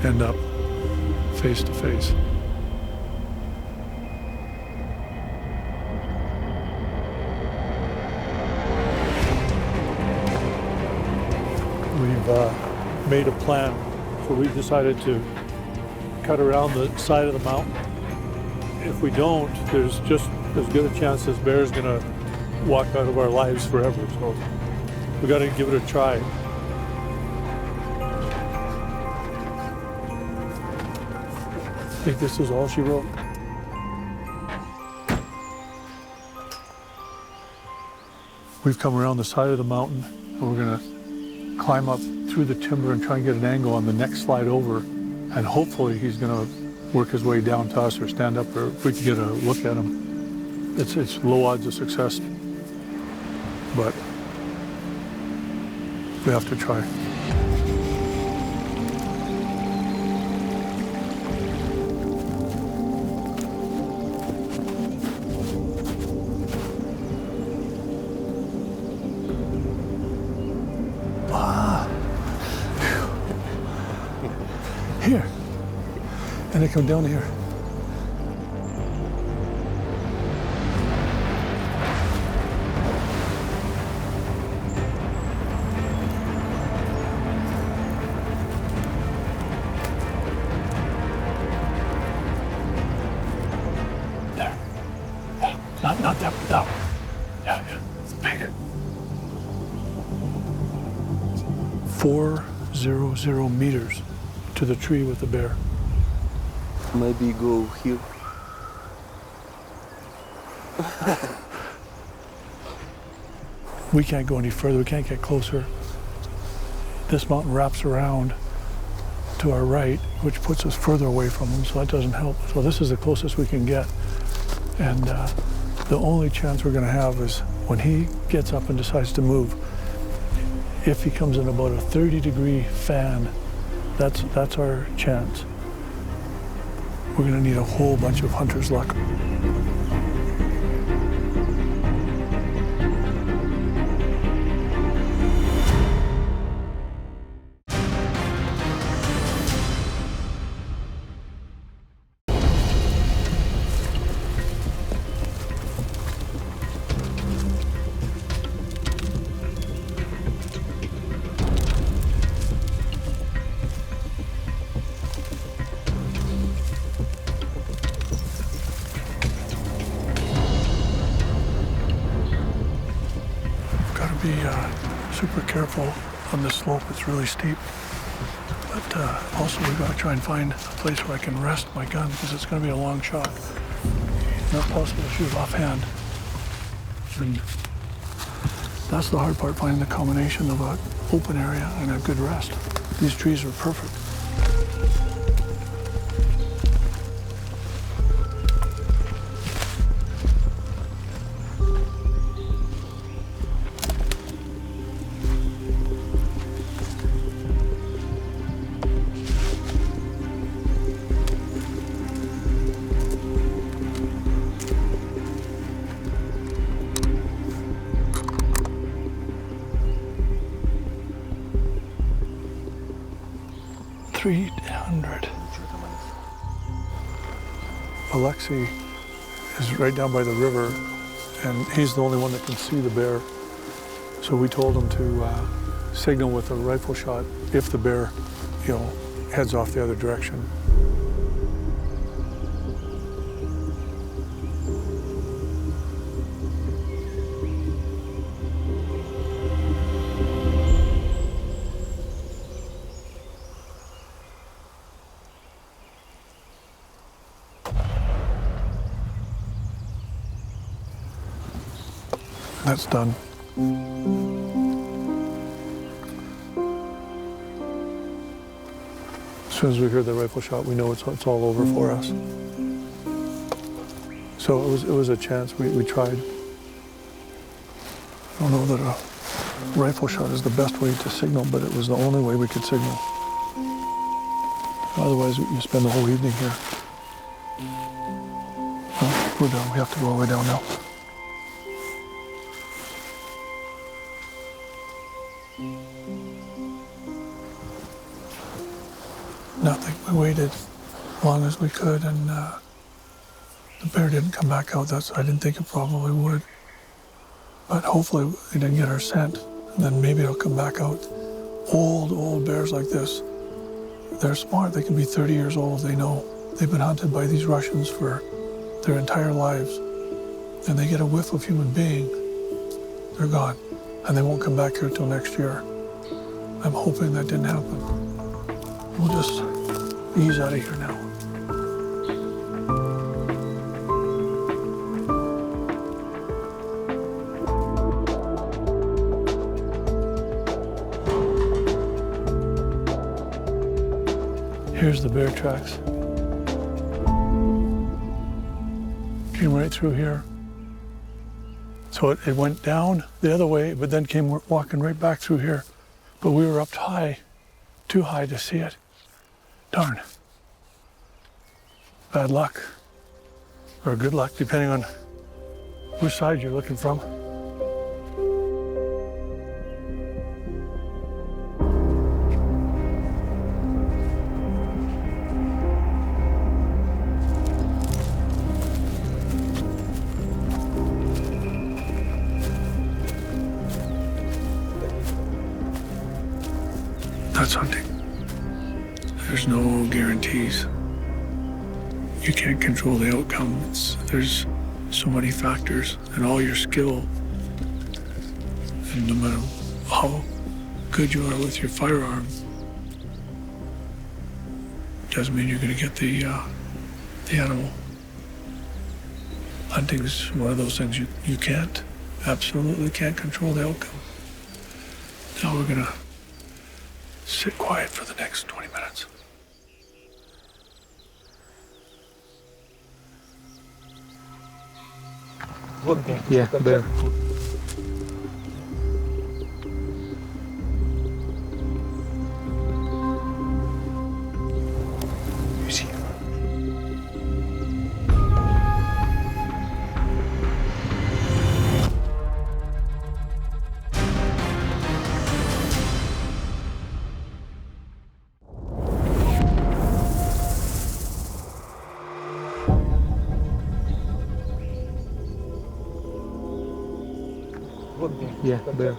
end up face to face. We've made a plan, so we've decided to cut around the side of the mountain. If we don't, there's just as good a chance this bear is going to walk out of our lives forever. So we got to give it a try. I think this is all she wrote. We've come around the side of the mountain, and we're going to climb up through the timber and try and get an angle on the next slide over, and hopefully he's going to work his way down to us or stand up, or we can get a look at him. It's low odds of success, but we have to try. Here. And they come down here. There. Not that, that. Yeah, it's big. 4 .00 meters to the tree with the bear. Maybe go here. We can't go any further, we can't get closer. This mountain wraps around to our right, which puts us further away from them, so that doesn't help. So this is the closest we can get. And the only chance we're gonna have is when he gets up and decides to move. If he comes in about a 30-degree fan, that's our chance. We're gonna need a whole bunch of hunter's luck. Be super careful on this slope. It's really steep. But also we've got to try and find a place where I can rest my gun because it's going to be a long shot. It's not possible to shoot offhand. And that's the hard part, finding the combination of an open area and a good rest. These trees are perfect. Alexei is right down by the river, and he's the only one that can see the bear. So we told him to signal with a rifle shot if the bear, heads off the other direction. That's done. As soon as we heard the rifle shot, we know it's all over for us. So it was a chance. We tried. I don't know that a rifle shot is the best way to signal, but it was the only way we could signal. Otherwise, you spend the whole evening here. Oh, we're done. We have to go all the way down now. Nothing. We waited as long as we could, and the bear didn't come back out. I didn't think it probably would. But hopefully we didn't get our scent, and then maybe it'll come back out. Old bears like this, they're smart. They can be 30 years old. They know they've been hunted by these Russians for their entire lives. And they get a whiff of human being, they're gone. And they won't come back here till next year. I'm hoping that didn't happen. We'll just ease out of here now. Here's the bear tracks. Came right through here. So it went down the other way, but then came walking right back through here. But we were up high, too high to see it. Darn. Bad luck, or good luck, depending on which side you're looking from. That's hunting. There's no guarantees. You can't control the outcome. There's so many factors, and all your skill, and no matter how good you are with your firearm, doesn't mean you're going to get the animal. Hunting is one of those things you absolutely can't control the outcome. Now we're going to sit quiet for the next 20 minutes. Yeah, bear. You see? Yeah, bear.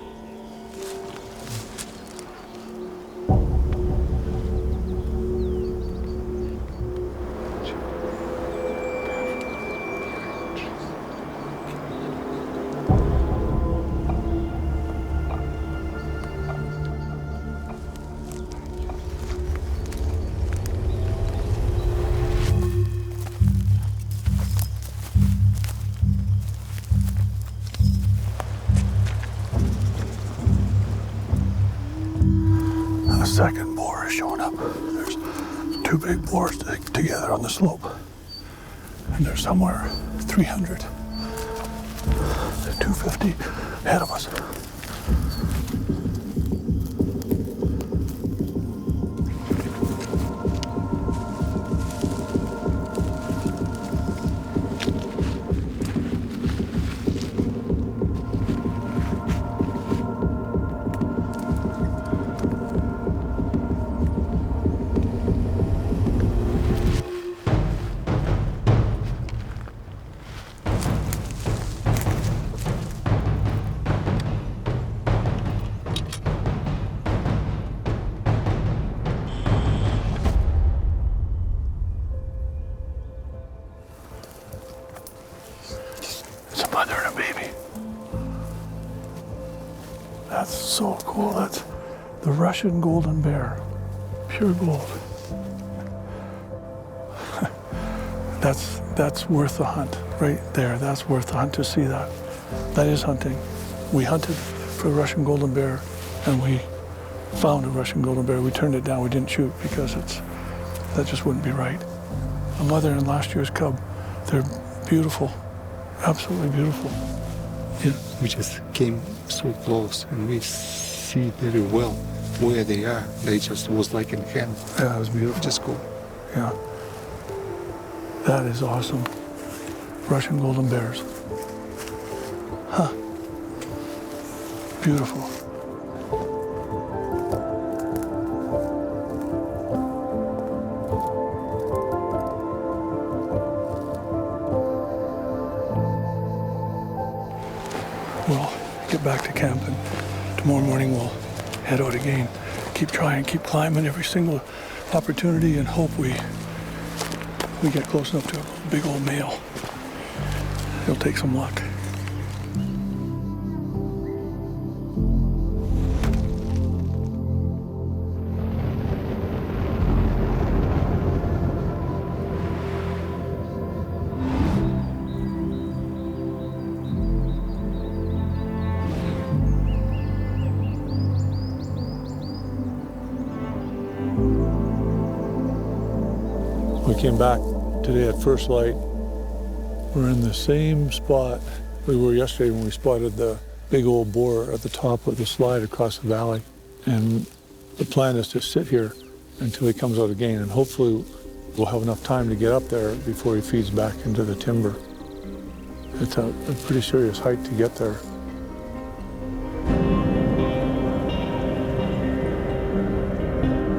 A second boar is showing up. There's two big boars together on the slope. And they're somewhere 300 to 250 ahead of us. It's a mother and a baby. That's so cool. That's the Russian golden bear. Pure gold. That's worth the hunt right there. That's worth the hunt to see that. That is hunting. We hunted for a Russian golden bear and we found a Russian golden bear. We turned it down. We didn't shoot because that just wouldn't be right. A mother and last year's cub. They're beautiful. Absolutely beautiful. Yeah, we just came so close and we see very well where they are. They just was like in hand. Yeah, it was beautiful. Just cool. Yeah. That is awesome. Russian golden bears. Huh. Beautiful. We'll get back to camp and tomorrow morning we'll head out again. Keep trying, keep climbing every single opportunity and hope we get close enough to a big old male. It'll take some luck. We came back today at first light. We're in the same spot we were yesterday when we spotted the big old boar at the top of the slide across the valley. And the plan is to sit here until he comes out again, and hopefully we'll have enough time to get up there before he feeds back into the timber. It's a pretty serious hike to get there.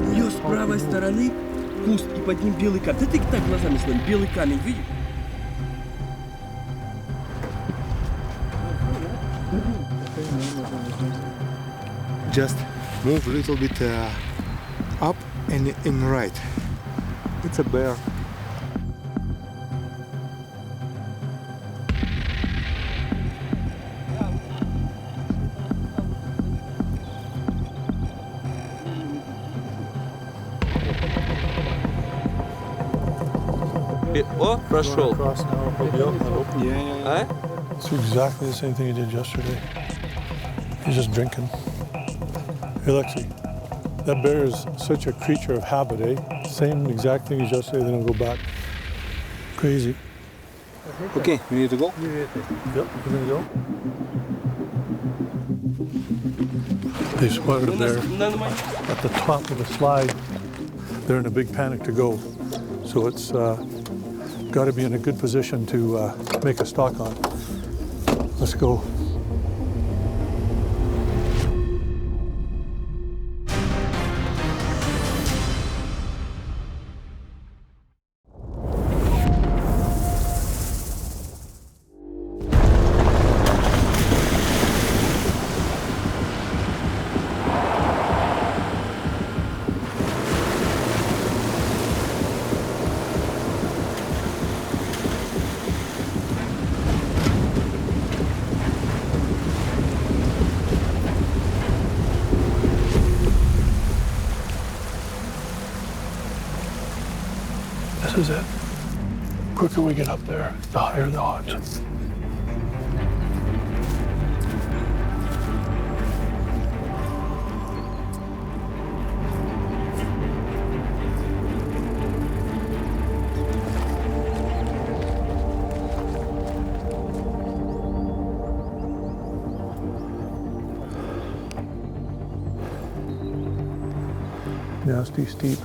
У нее с правой стороны куст, и под ним белый камень. Да ты так глазами своими, белый камень, видишь? Just move a little bit up and in right. It's a bear. О, прошел. Across now, he'll be out in that open. А? It's exactly the same thing he did yesterday. He's just drinking. Hey, Lexi, that bear is such a creature of habit, eh? Same exact thing as yesterday, then he'll go back. Crazy. Okay, we need to go. Yep, we're gonna go. They spotted a bear at the top of the slide. They're in a big panic to go. So it's got to be in a good position to make a stalk on. Let's go. This is it. The quicker we get up there, the higher the odds. Nasty steep.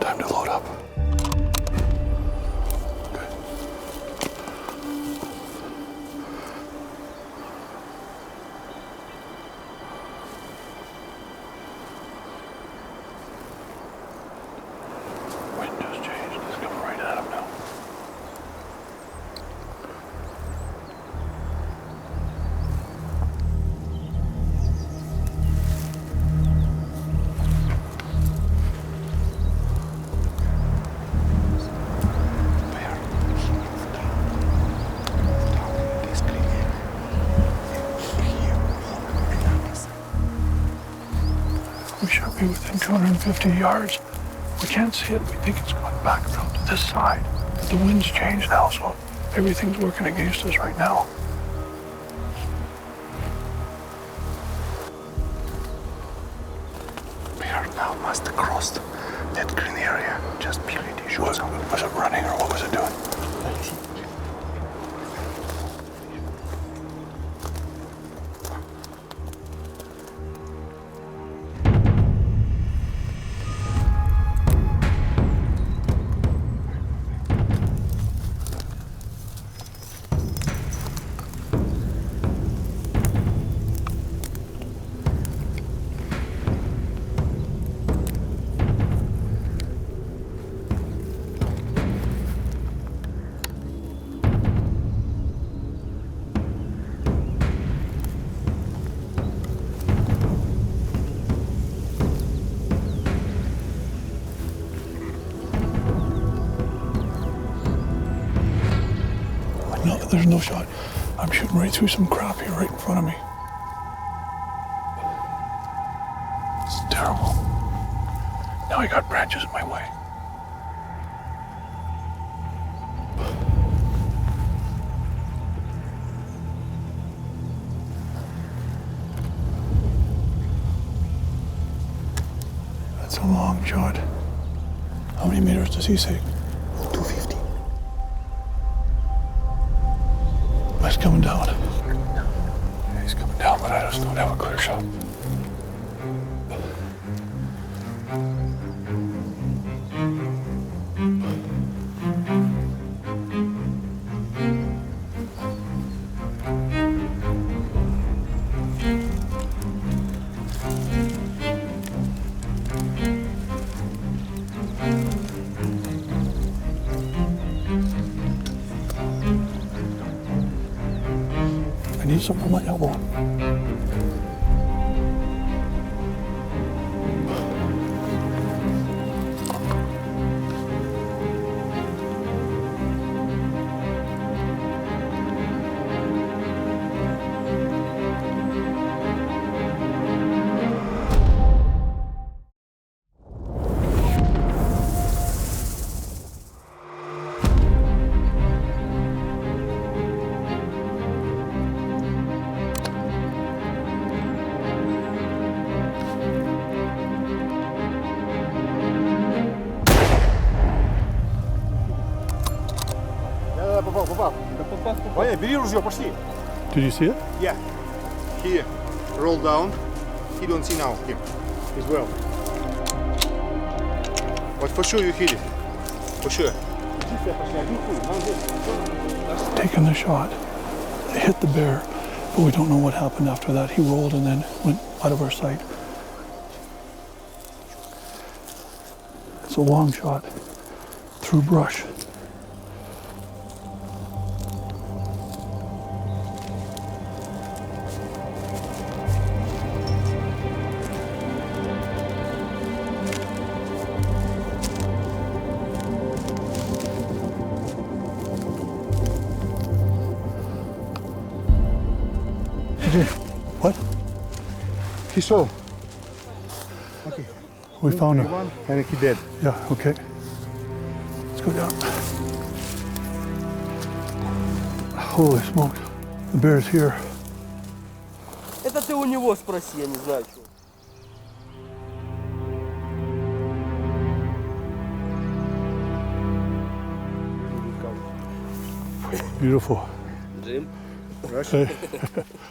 Time to load up. Wind just changed. It's coming right at him now. We should be within 250 yards. We can't see it. We think it's going back around to this side. But the wind's changed now, so everything's working against us right now. We are now must cross that green area. Just barely shows up. Was it running or what was it doing? No, there's no shot. I'm shooting right through some crap here right in front of me. It's terrible. Now I got branches in my way. That's a long shot. How many meters does he say? 250. He's coming down. Yeah, he's coming down, but I just don't have a clear shot. It's over my elbow. Ваня, бери ружье, пошли. Did you see it? Yeah. He rolled down. He don't see now him as well. But for sure you hit it. For sure. Taking the shot. They hit the bear, but we don't know what happened after that. He rolled and then went out of our sight. It's a long shot through brush. What? He saw. Okay. We found him. One and he dead. Yeah, okay. Let's go down. Holy smokes. The bear's here. Это ты у него спроси, я не знаю, что. Beautiful. Джим.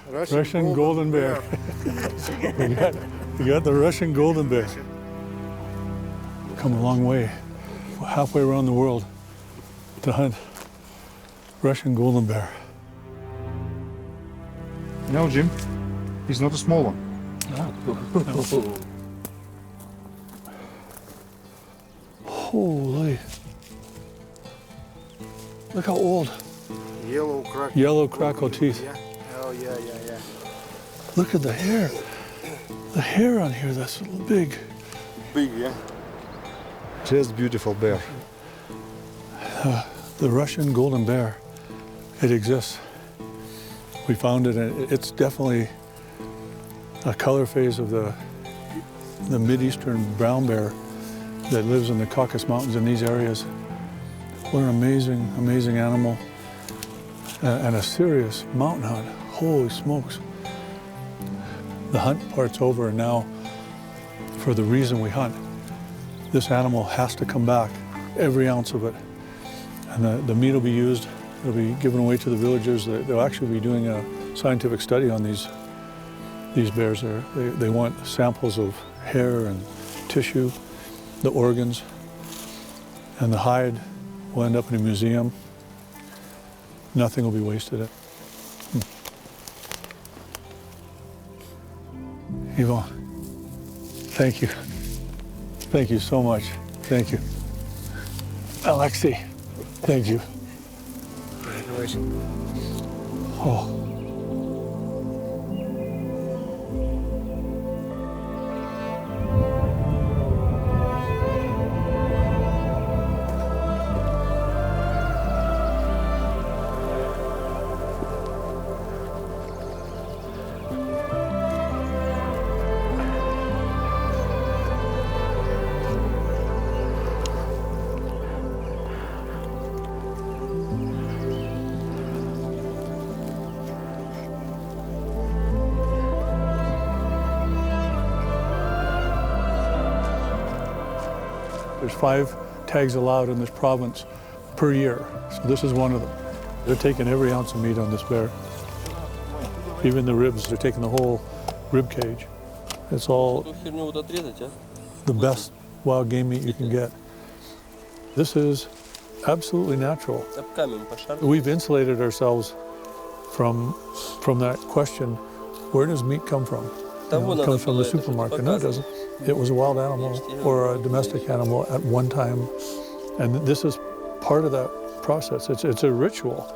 Russian golden bear. we got the Russian golden bear. Come a long way, halfway around the world to hunt Russian golden bear. No, Jim. He's not a small one. Holy. Look how old. Yellow Crackle teeth. Yeah. Oh yeah. Look at the hair. The hair on here, that's big. Big, yeah. Just beautiful bear. The Russian golden bear, it exists. We found it, and it's definitely a color phase of the Mid-Eastern brown bear that lives in the Caucasus Mountains in these areas. What an amazing, amazing animal, and a serious mountain hunt. Holy smokes. The hunt part's over, and now, for the reason we hunt, this animal has to come back, every ounce of it. And the meat will be used, it'll be given away to the villagers. They'll actually be doing a scientific study on these bears. They want samples of hair and tissue, the organs, and the hide will end up in a museum. Nothing will be wasted. Yvonne, thank you. Thank you so much. Thank you. Alexei, thank you. Oh. There's 5 tags allowed in this province per year, so this is one of them. They're taking every ounce of meat on this bear. Even the ribs, they're taking the whole rib cage. It's all the best wild game meat you can get. This is absolutely natural. We've insulated ourselves from that question, where does meat come from? It comes from the supermarket. No, it doesn't. It was a wild animal or a domestic animal at one time. And this is part of that process. It's a ritual.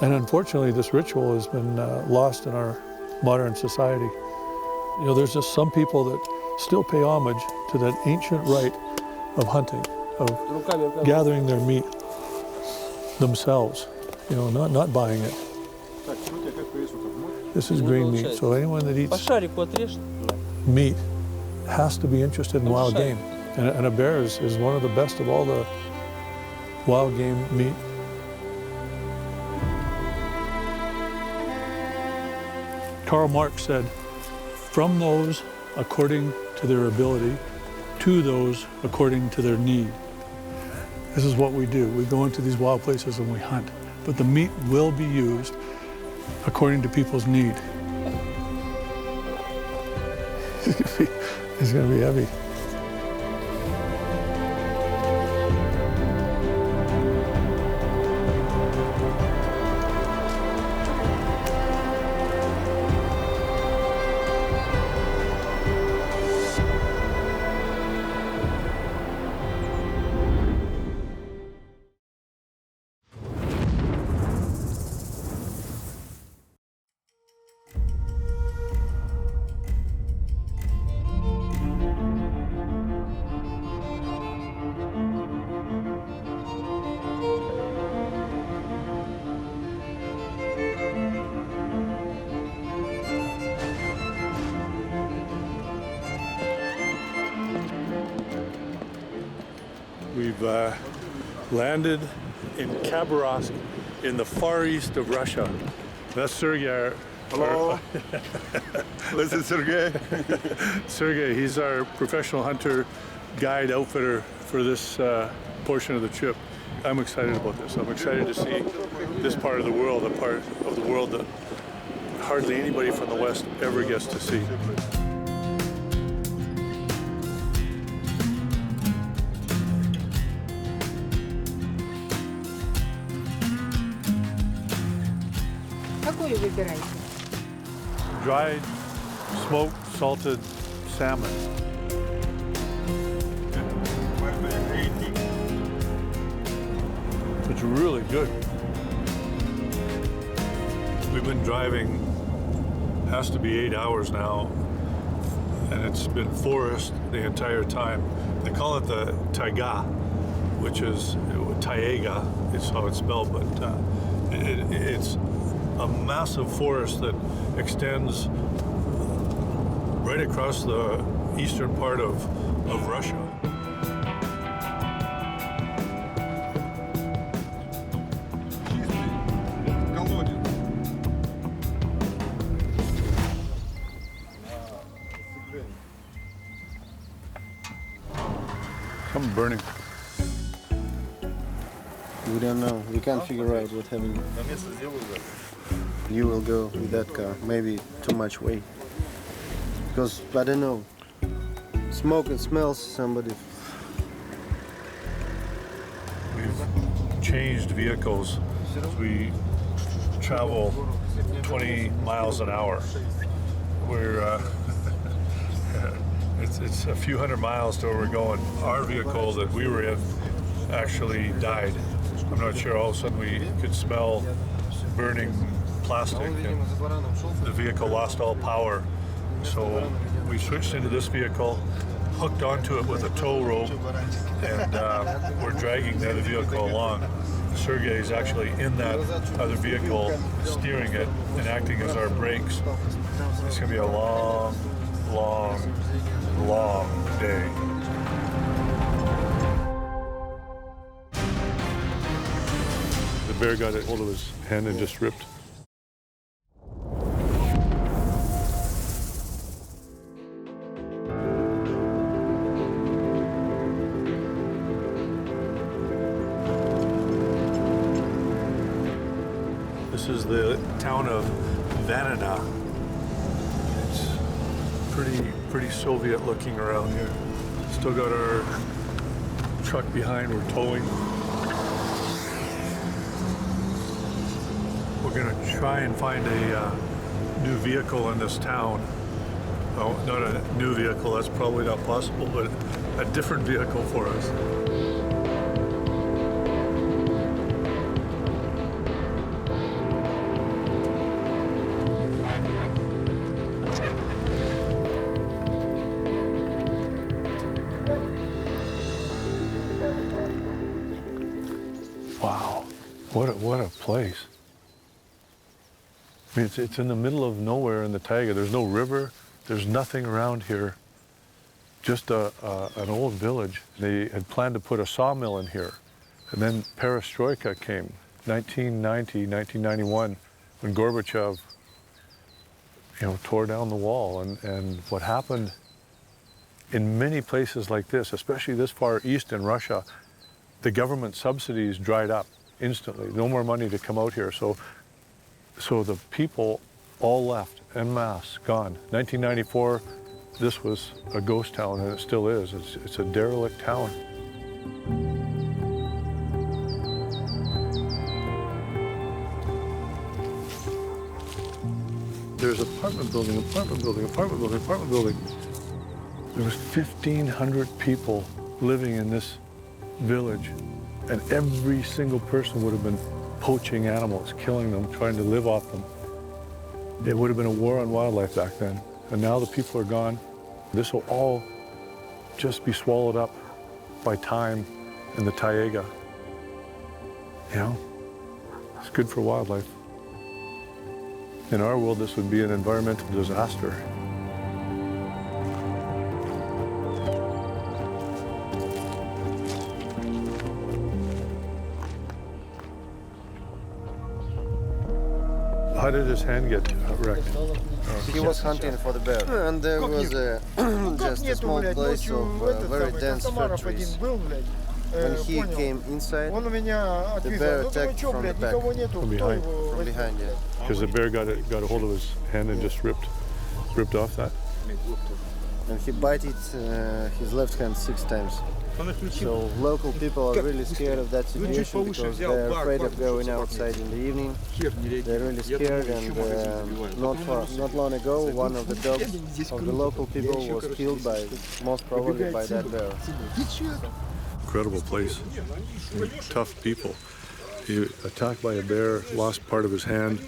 And unfortunately, this ritual has been lost in our modern society. You know, there's just some people that still pay homage to that ancient rite of hunting, of gathering their meat themselves, you know, not buying it. This is green meat, so anyone that eats meat has to be interested in wild game. And a bear is one of the best of all the wild game meat. Karl Marx said, from those according to their ability, to those according to their need. This is what we do. We go into these wild places and we hunt. But the meat will be used according to people's need. It's going to be heavy. We've landed in Khabarovsk in the far east of Russia. That's Sergey. Hello. This is Sergey. Sergey, he's our professional hunter, guide, outfitter for this portion of the trip. I'm excited about this. I'm excited to see this part of the world, a part of the world that hardly anybody from the West ever gets to see. Какую выбираете? Dried, smoked, salted salmon. It's really good. We've been driving, has to be 8 hours now, and it's been forest the entire time. They call it the taiga, which is taiga, is how it's spelled, but it's a massive forest that extends right across the eastern part of Russia. Something burning. We don't know. We can't figure out what happened. You will go with that car. Maybe too much weight. Because I don't know. Smoke and smells somebody. We've changed vehicles as we travel 20 miles an hour. We're it's a few hundred miles to where we're going. Our vehicle that we were in actually died. I'm not sure, all of a sudden we could smell burning plastic and the vehicle lost all power. So we switched into this vehicle, hooked onto it with a tow rope, and we're dragging the other vehicle along. Sergey is actually in that other vehicle, steering it and acting as our brakes. It's gonna be a long, long, long day. The bear got a hold of his hand and just ripped. This is the town of Vanina. It's pretty Soviet looking around here. Still got our truck behind, we're towing. We're gonna try and find a new vehicle in this town. Well, not a new vehicle, that's probably not possible, but a different vehicle for us. What a place. I mean, it's in the middle of nowhere in the taiga. There's no river. There's nothing around here. Just an old village. They had planned to put a sawmill in here. And then perestroika came, 1990, 1991, when Gorbachev, tore down the wall. And what happened in many places like this, especially this far east in Russia, the government subsidies dried up instantly. No more money to come out here. So the people all left en masse, gone. 1994, this was a ghost town, and it still is. It's a derelict town. There's apartment building, apartment building, apartment building, apartment building. There was 1,500 people living in this village, and every single person would have been poaching animals, killing them, trying to live off them. It would have been a war on wildlife back then. And now the people are gone. This will all just be swallowed up by time in the taiga. It's good for wildlife. In our world, this would be an environmental disaster. How did his hand get wrecked? He was hunting for the bear, and there was just a small place of very dense fir trees. When he came inside, the bear attacked from the back. From behind? From behind, yeah. Because the bear got a hold of his hand and just ripped off that. And he bit his left hand 6 times. So local people are really scared of that situation because they're afraid of going outside in the evening. They're really scared, and not long ago, one of the dogs of the local people was killed most probably by that bear. Incredible place. Tough people. He attacked by a bear, lost part of his hand,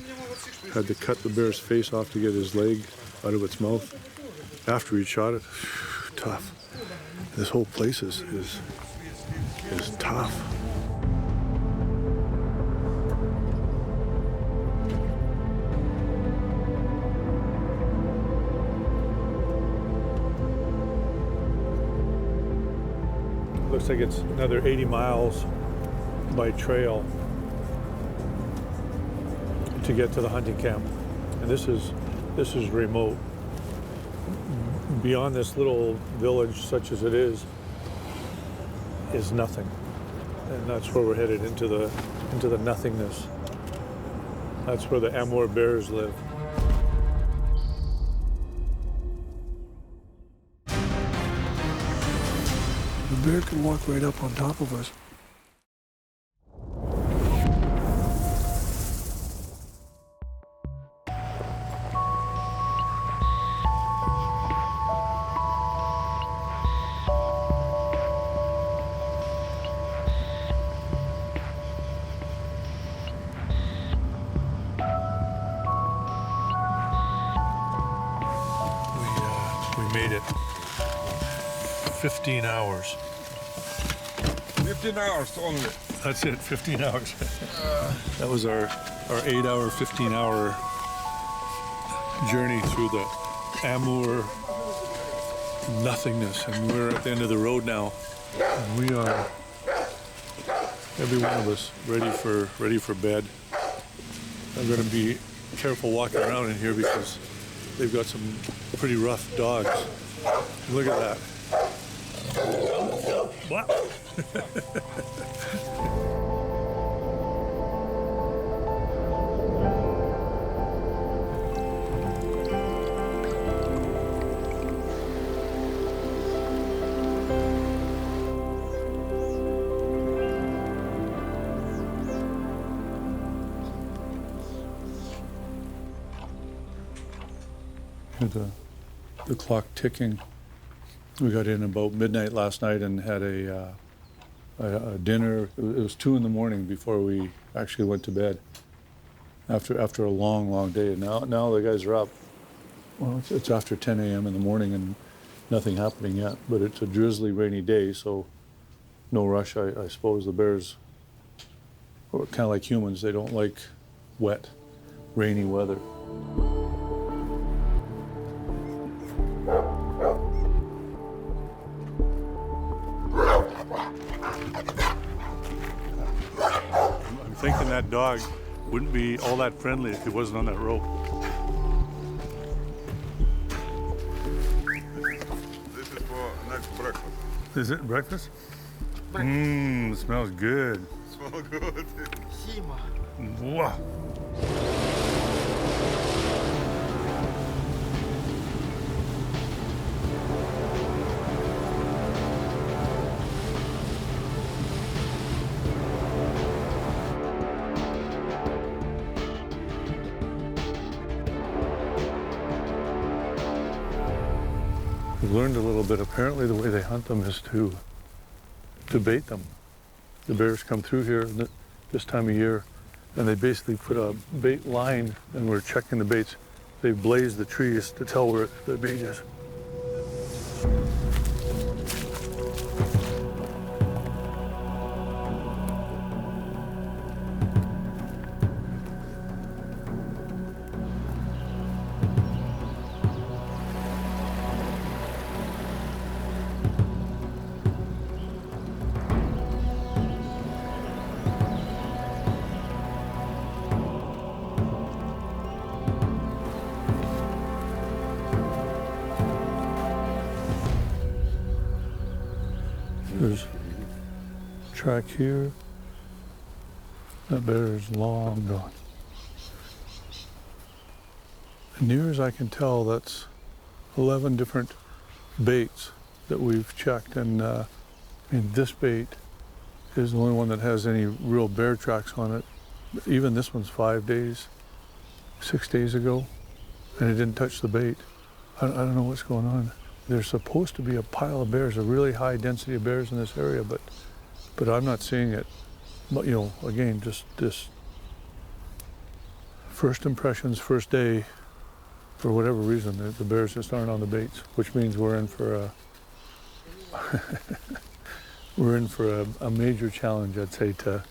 had to cut the bear's face off to get his leg out of its mouth. After he shot it, tough. This whole place is tough. Looks like it's another 80 miles by trail to get to the hunting camp. And this is remote. Beyond this little village, such as it is nothing. And that's where we're headed, into the nothingness. That's where the Amur bears live. The bear could walk right up on top of us. We made it. 15 hours. 15 hours only. That's it, 15 hours. That was our 8-hour, 15-hour journey through the Amur nothingness, and we're at the end of the road now. And we are, every one of us, ready for bed. I'm going to be careful walking around in here because they've got some pretty rough dogs. Look at that. What? The clock ticking. We got in about midnight last night and had a dinner. It was 2 in the morning before we actually went to bed. After a long day. Now the guys are up. Well, it's after 10 a.m. in the morning and nothing happening yet. But it's a drizzly, rainy day, so no rush. I suppose the bears or kind of like humans, they don't like wet, rainy weather. I'm thinking that dog wouldn't be all that friendly if he wasn't on that rope. This is for next breakfast. Is it breakfast? Mmm, smells good. Smell good. Wow. We learned a little bit. Apparently the way they hunt them is to bait them. The bears come through here this time of year, and they basically put a bait line, and we're checking the baits. They blaze the trees to tell where the bait is. There's a track here. That bear is long gone. And near as I can tell, that's 11 different baits that we've checked, and I mean, this bait is the only one that has any real bear tracks on it. Even this one's 5 days, 6 days ago, and it didn't touch the bait. I don't know what's going on. There's supposed to be a pile of bears, a really high density of bears in this area, but I'm not seeing it. But you know, again, just this first impressions, first day, for whatever reason, the bears just aren't on the baits, which means we're in for a major challenge, I'd say, to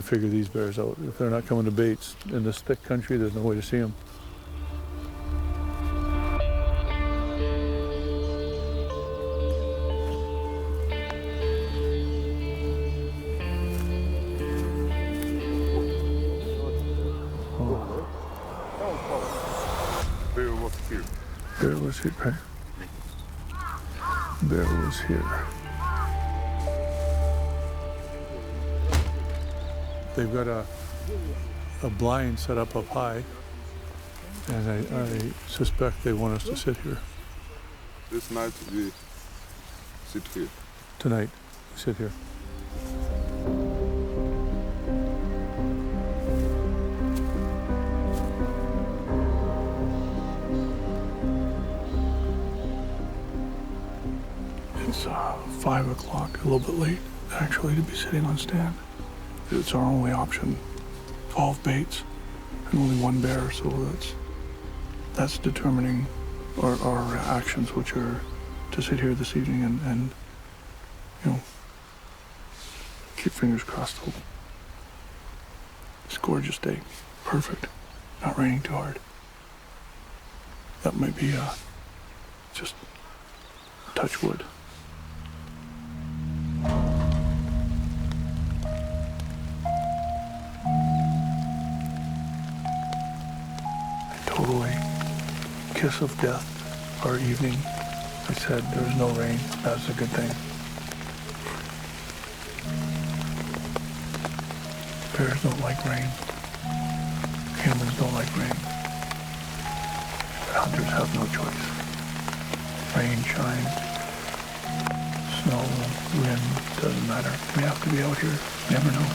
figure these bears out. If they're not coming to baits in this thick country, there's no way to see them. Bear was here. Bear was here, right? Bear was here. They've got a blind set up high, and I suspect they want us to sit here. This night we sit here. Tonight, we sit here. It's 5 o'clock, a little bit late, actually, to be sitting on stand. It's our only option. 12 baits and only one bear, so that's determining our actions, which are to sit here this evening and you know, keep fingers crossed. It's a gorgeous day. Perfect. Not raining too hard. That might be just touch wood. Totally kiss of death our evening. I said there was no rain. That's a good thing. Bears don't like rain. Humans don't like rain. Hunters have no choice. Rain, shine, snow, wind, doesn't matter. We have to be out here. Never know.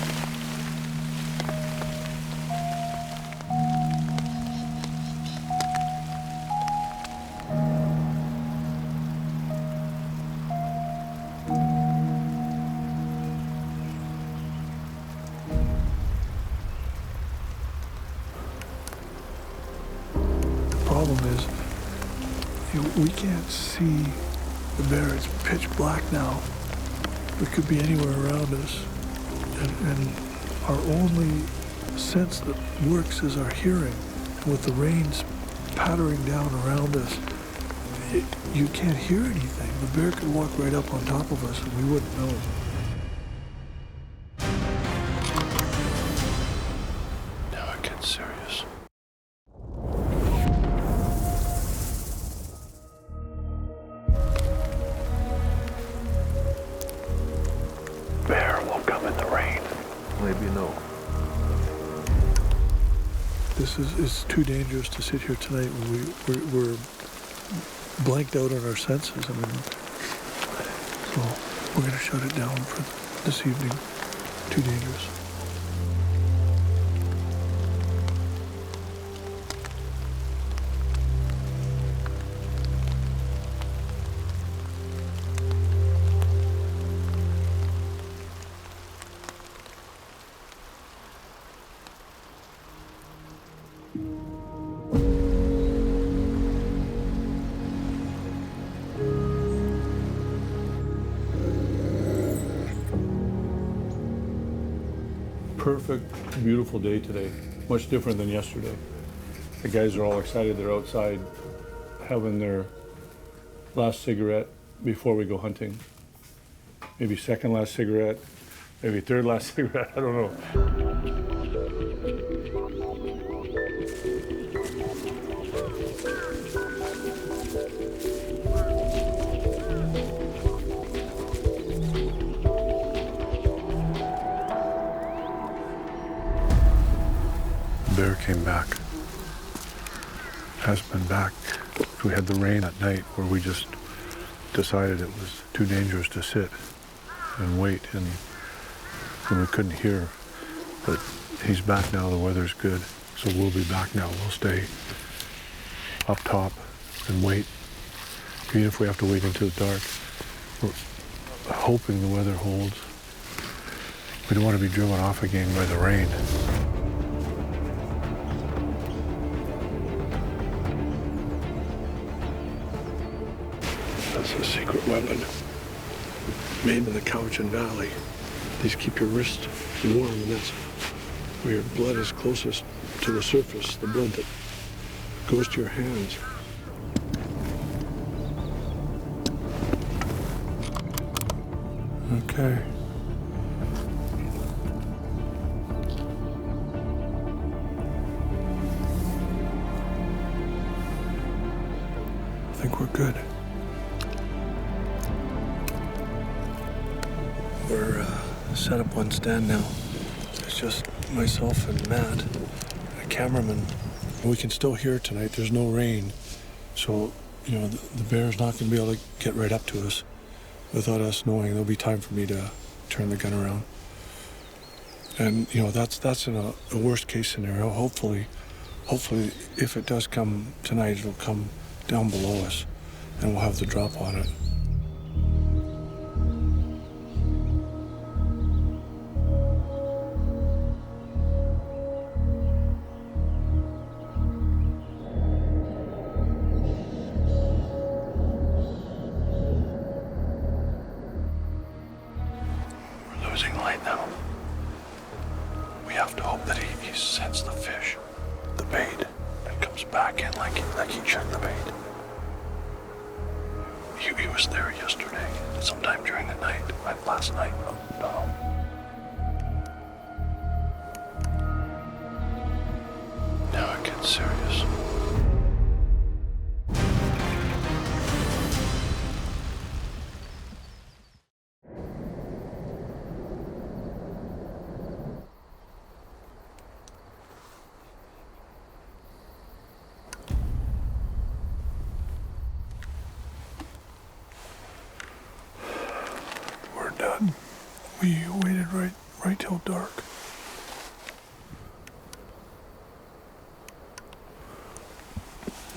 The problem is, we can't see the bear. It's pitch black now. It could be anywhere around us. and our only sense that works is our hearing. With the rains pattering down around us, you can't hear anything. The bear could walk right up on top of us and we wouldn't know. Now it gets serious. Bear will come in the rain. Maybe no. It's too dangerous to sit here tonight. We're blanked out on our senses. I mean, so we're going to shut it down for this evening. Too dangerous. Perfect, beautiful day today. Much different than yesterday. The guys are all excited. They're outside having their last cigarette before we go hunting. Maybe second last cigarette, maybe third last cigarette, I don't know. Bear came back. Has been back. We had the rain at night where we just decided it was too dangerous to sit and wait, and we couldn't hear. But he's back now, the weather's good, so we'll be back now. We'll stay up top and wait, even if we have to wait until dark. We're hoping the weather holds. We don't want to be driven off again by the rain. That's a secret weapon made in the Cowichan Valley. These keep your wrist warm, and that's where your blood is closest to the surface, the blood that goes to your hands. Okay. I think we're good. We're set up on stand now. It's just myself and Matt, a cameraman. We can still hear tonight. There's no rain. So, you know, the bear's not going to be able to get right up to us without us knowing. There'll be time for me to turn the gun around. And, you know, that's in a worst case scenario. Hopefully, if it does come tonight, it'll come down below us and we'll have the drop on it. Losing light now. We have to hope that he sets the fish, the bait, and comes back in like he checked the bait. He was there yesterday, sometime during the night, like last night. No. Now it gets serious. Done. We waited right till dark.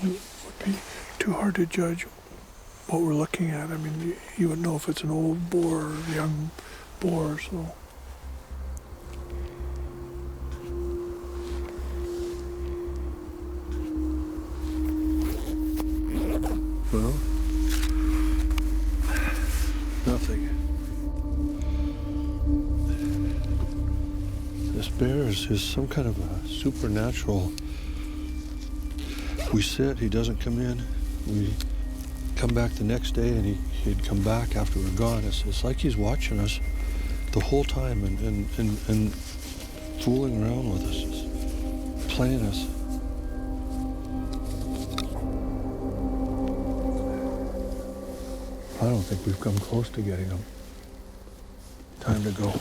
It would be too hard to judge what we're looking at. I mean, you would know if it's an old boar or a young boar, so. Well, nothing. bears is some kind of a supernatural. We sit, he doesn't come in. We come back the next day and he'd come back after we're gone. It's like he's watching us the whole time and fooling around with us, just playing us. I don't think we've come close to getting him. Time to go.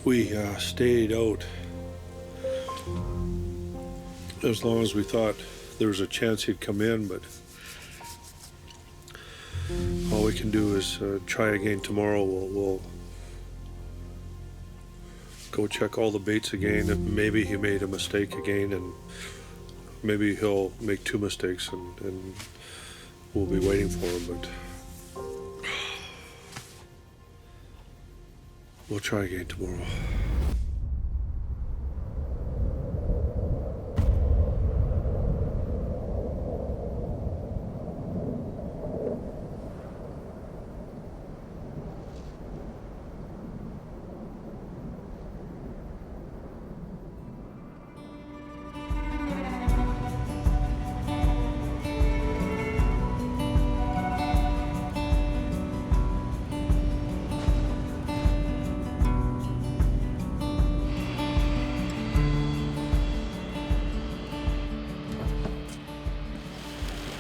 We stayed out as long as we thought there was a chance he'd come in, but all we can do is try again tomorrow. We'll go check all the baits again. If maybe he made a mistake again, and maybe he'll make 2 mistakes, and we'll be waiting for him, but we'll try again tomorrow.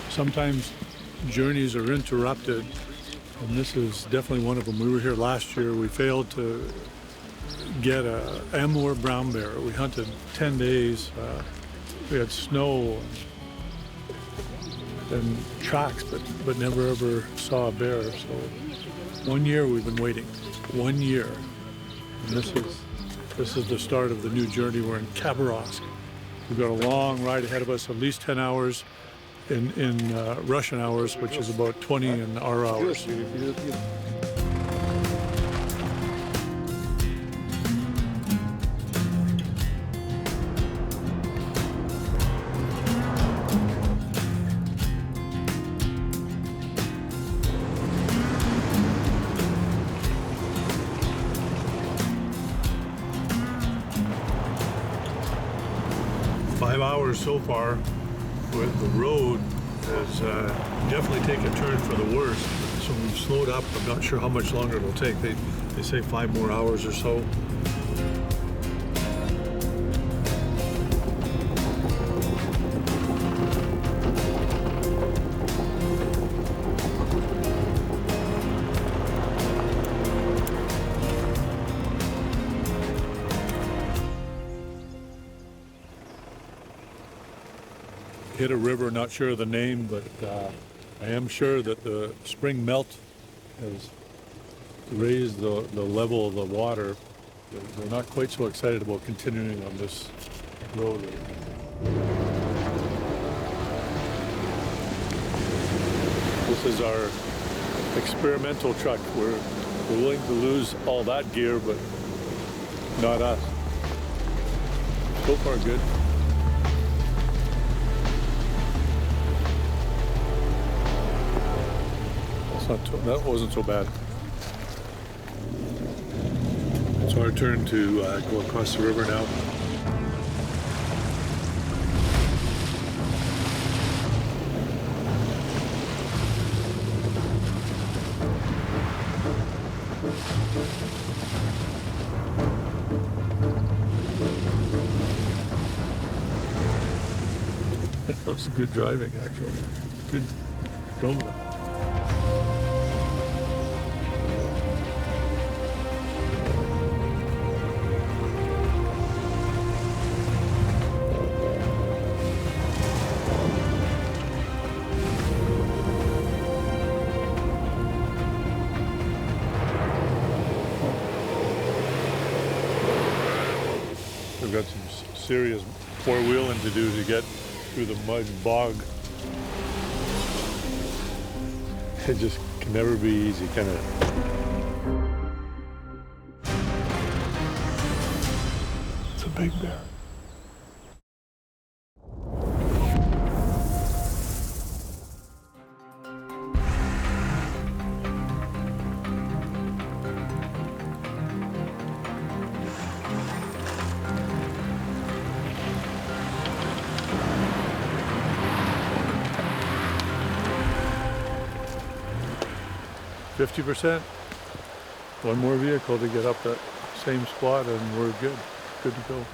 Sometimes journeys are interrupted, and this is definitely one of them. We were here last year. We failed to get a Amur Brown bear. We hunted 10 days. We had snow and tracks, but never ever saw a bear. So 1 year we've been waiting. 1 year. And this is the start of the new journey. We're in Khabarovsk. We've got a long ride ahead of us, at least 10 hours. In Russian hours, which is about 20 in our hours. Five hours so far. With the road has definitely taken a turn for the worse. So we've slowed up. I'm not sure how much longer it'll take. They say 5 more hours or so. Hit a river, not sure of the name, but I am sure that the spring melt has raised the level of the water. They're not quite so excited about continuing on this road. This is our experimental truck. We're willing to lose all that gear, but not us. So far, good. That wasn't so bad. It's our turn to go across the river now. That was good driving, actually. Good going. We've got some serious four-wheeling to do to get through the mud bog. It just can never be easy, can it? It's a big bear. %. One more vehicle to get up that same spot and we're good to go.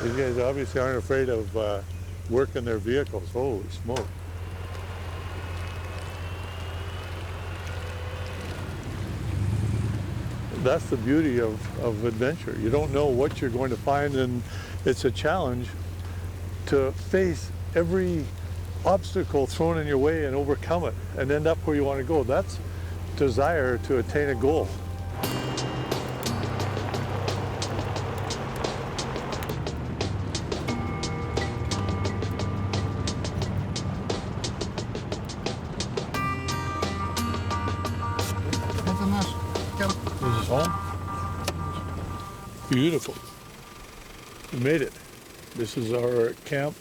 These guys obviously aren't afraid of working their vehicles. Holy smoke. That's the beauty of adventure. You don't know what you're going to find, and it's a challenge to face every obstacle thrown in your way and overcome it and end up where you want to go. That's desire to attain a goal. This is home. Beautiful. We made it. This is our camp.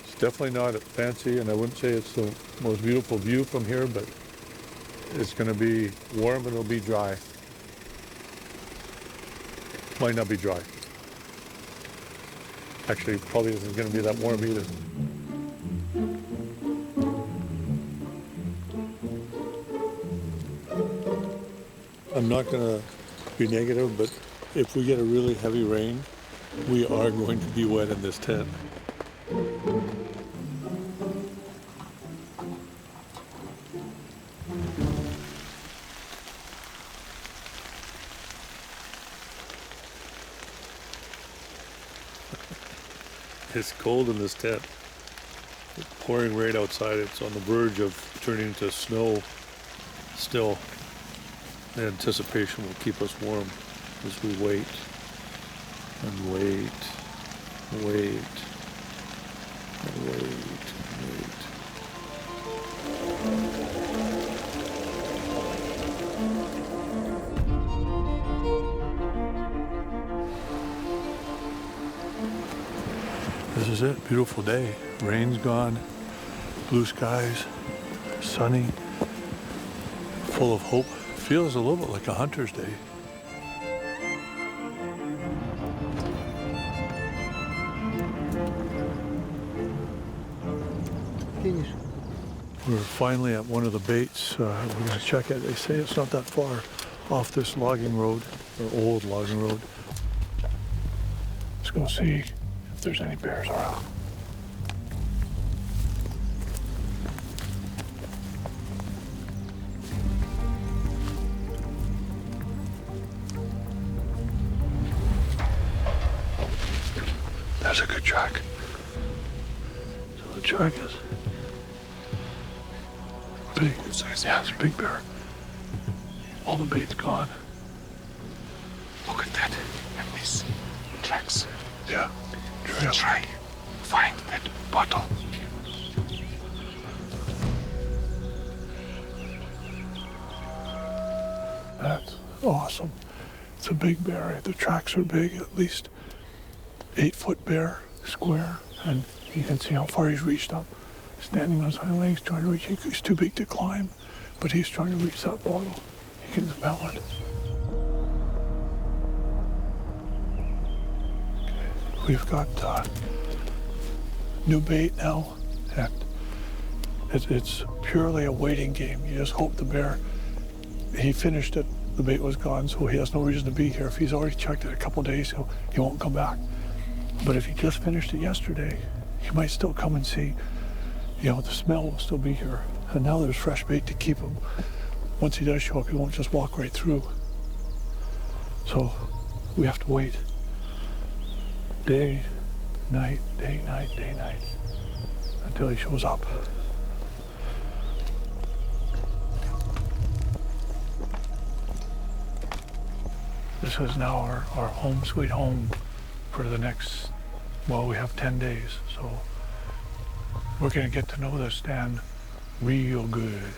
It's definitely not fancy, and I wouldn't say it's the most beautiful view from here, but it's going to be warm and it'll be dry. Might not be dry. Actually, probably isn't going to be that warm either. I'm not going to be negative, but if we get a really heavy rain, we are going to be wet in this tent. It's cold in this tent. It's pouring rain outside. It's on the verge of turning into snow still. The anticipation will keep us warm as we wait and wait, wait, and wait, and wait. This is it, beautiful day. Rain's gone, blue skies, sunny, full of hope. Feels a little bit like a hunter's day. Finish. We're finally at one of the baits. We're going to check it. They say it's not that far off this logging road, or old logging road. Let's go see if there's any bears around. That's a good track. So the track is big. Yeah, it's a big bear. All the bait's gone. Look at that. And these tracks. Yeah. Try find that bottle. That's awesome. It's a big bear. The tracks are big, at least 8-foot bear, square, and you can see how far he's reached up. Standing on his hind legs, trying to reach. He's too big to climb, but he's trying to reach that bottle. He can smell it. We've got new bait now, and it's purely a waiting game. You just hope the bear, he finished it, the bait was gone, so he has no reason to be here. If he's already checked it a couple of days, he won't come back. But if he just finished it yesterday, he might still come and see, the smell will still be here. And now there's fresh bait to keep him. Once he does show up, he won't just walk right through. So we have to wait. Day, night, day, night, until he shows up. this is now our home sweet home for the next, well, we have 10 days. So we're gonna get to know this stand real good.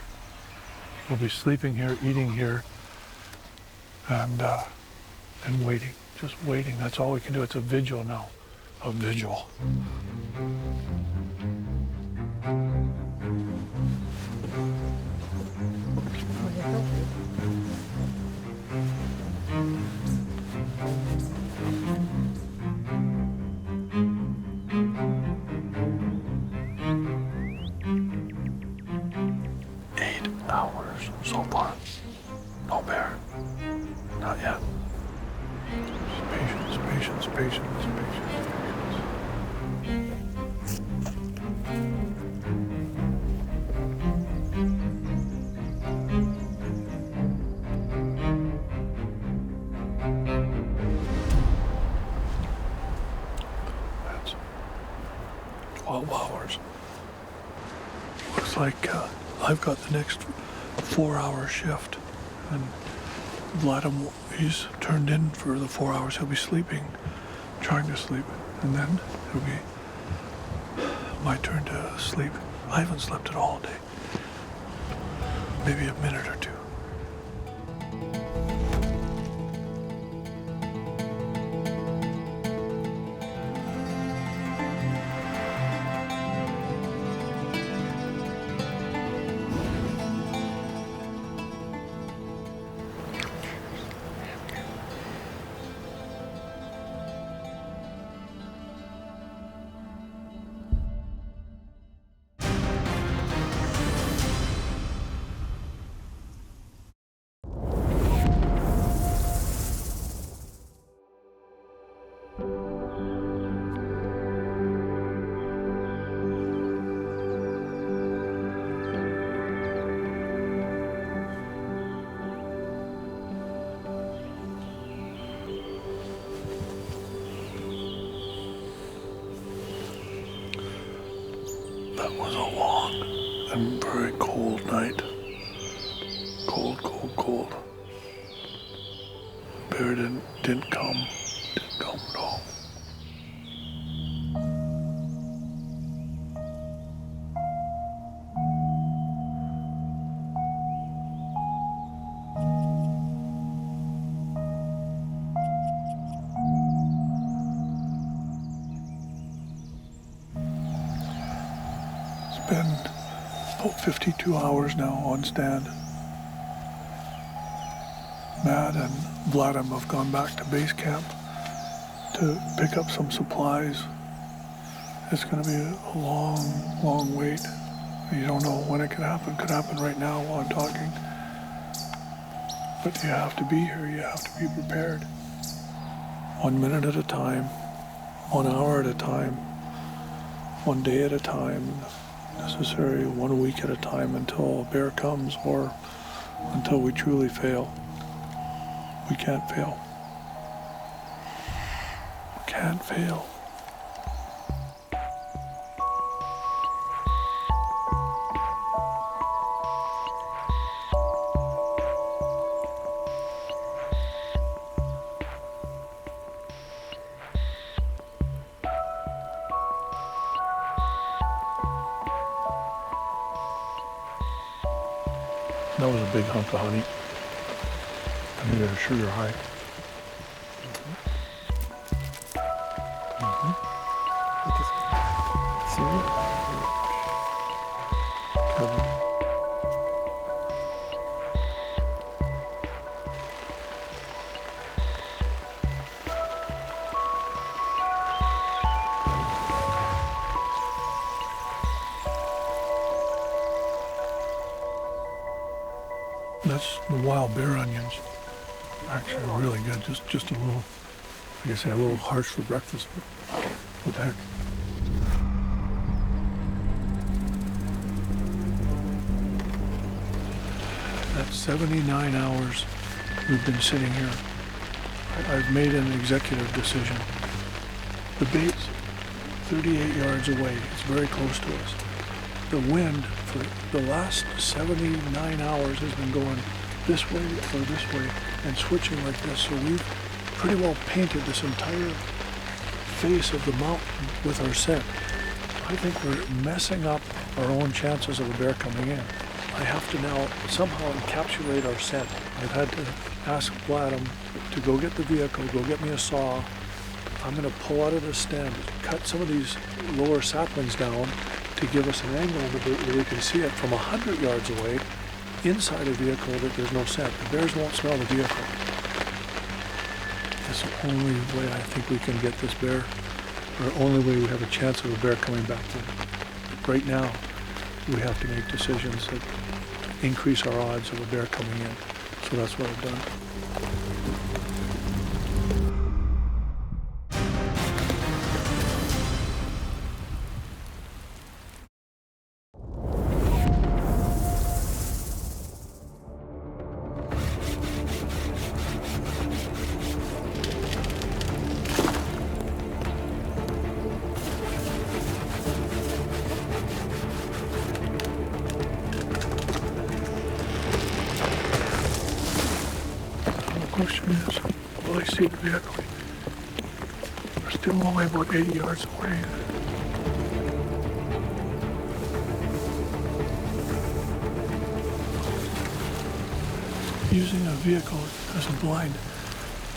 We'll be sleeping here, eating here, and waiting, just waiting. That's all we can do. It's a vigil now, a vigil. 8 hours so far. No bear. Not yet. Patience, patience, patience, patience, That's 12 hours. Looks like I've got the next 4-hour shift, and Vladimir, he's turned in for the 4 hours. He'll be sleeping, trying to sleep, and then it'll be my turn to sleep. I haven't slept at all day. Maybe a minute or two. That was a long and very cold night. Cold, cold, cold. Bear didn't come at all. Been about 52 hours now on stand. Matt and Vladimir have gone back to base camp to pick up some supplies. It's going to be a long, long wait. You don't know when it could happen. Could happen right now while I'm talking. But you have to be here. You have to be prepared. 1 minute at a time, 1 hour at a time, 1 day at a time. Necessary 1 week at a time until a bear comes, or until we truly fail. We can't fail. We can't fail. That was a big hunk of honey. I need a sugar high. That's the wild bear onions. Actually really good. Just a little, like I say, a little harsh for breakfast, but what the heck. That's 79 hours we've been sitting here. I've made an executive decision. The bait's 38 yards away. It's very close to us. The wind for the last 79 hours has been going this way or this way and switching like this. So pretty well painted this entire face of the mountain with our scent. I think we're messing up our own chances of a bear coming in. I have to now somehow encapsulate our scent. I've had to ask Vladim to go get the vehicle, go get me a saw. I'm going to pull out of the stand, cut some of these lower saplings down to give us an angle on the boat where we can see it from 100 yards away inside a vehicle that there's no scent. The bears won't smell the vehicle. It's the only way I think we can get this bear, or only way we have a chance of a bear coming back in. Right now, we have to make decisions that increase our odds of a bear coming in. So that's what I've done. The question is, will I see the vehicle? We're still only about 80 yards away. Using a vehicle as a blind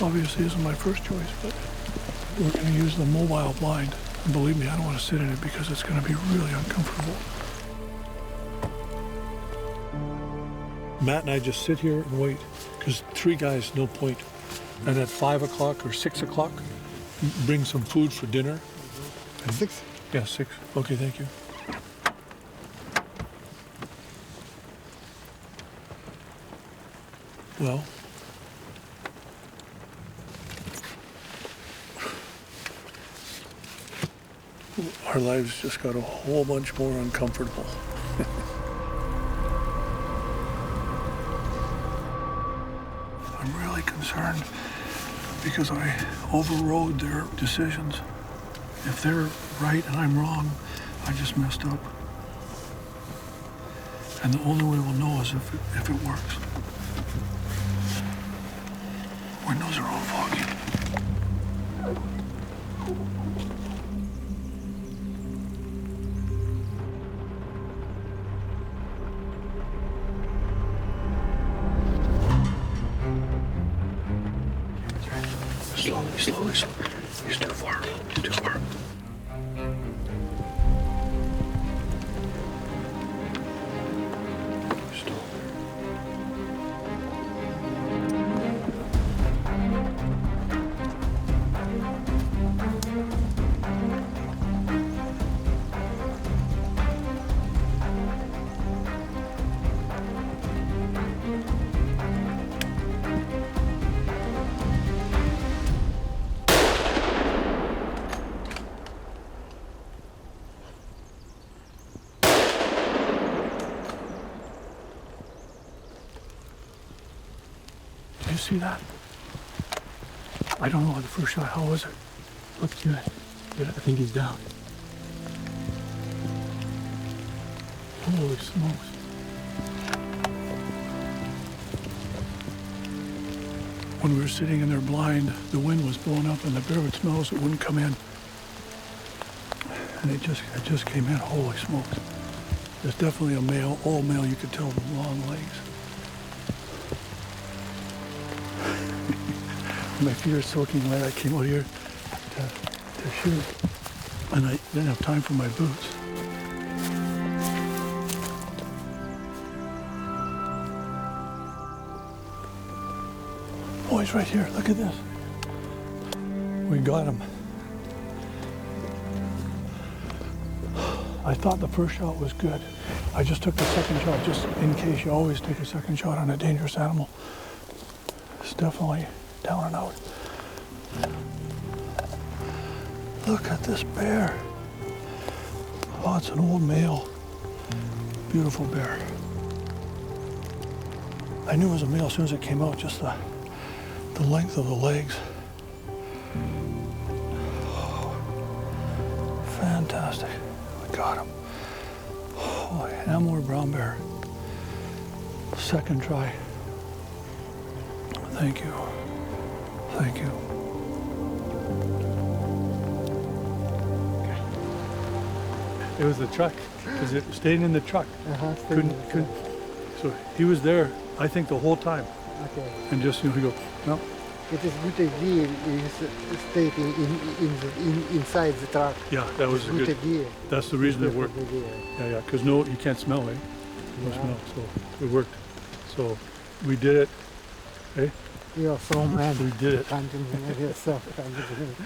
obviously isn't my first choice, but we're going to use the mobile blind. And believe me, I don't want to sit in it because it's going to be really uncomfortable. Matt and I just sit here and wait, because 3 guys, no point. And at 5 o'clock or 6 o'clock, bring some food for dinner. And 6? Yeah, 6. Okay, thank you. Well, our lives just got a whole bunch more uncomfortable. I'm really concerned because I overrode their decisions. If they're right and I'm wrong, I just messed up. And the only way we'll know is if it works. Windows are all foggy. Slowly. He's too far. Still. Did you see that? I don't know the first shot. How was it? Looked good. Yeah, I think he's down. Holy smokes. When we were sitting in there blind, the wind was blowing up and the bear would smell us, it wouldn't come in. And it just came in. Holy smokes. There's definitely a male, all male, you could tell the long legs. My feet are soaking wet. I came out here to shoot, and I didn't have time for my boots. Oh, he's right here. Look at this. We got him. I thought the first shot was good. I just took the second shot just in case. You always take a second shot on a dangerous animal. It's definitely down and out. Look at this bear. Oh, it's an old male. Beautiful bear. I knew it was a male as soon as it came out, just the length of the legs. Oh, fantastic. We got him. Holy Amur Brown bear. Second try. Thank you. Thank you. It was the truck, because it stayed in the truck. Couldn't. So he was there, I think, the whole time. Okay. And just, he go, no. It is good idea is staying inside the truck. Yeah, that was a Good good. idea. That's the reason it worked. Idea. Yeah, because no, you can't smell, eh? No Yeah. smell, so it worked. So we did it. Eh? You're from man. We did it. Hunting yourself.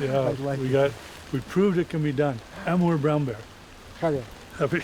Yeah, we proved it can be done. Amur Brown bear. Happy. Happy.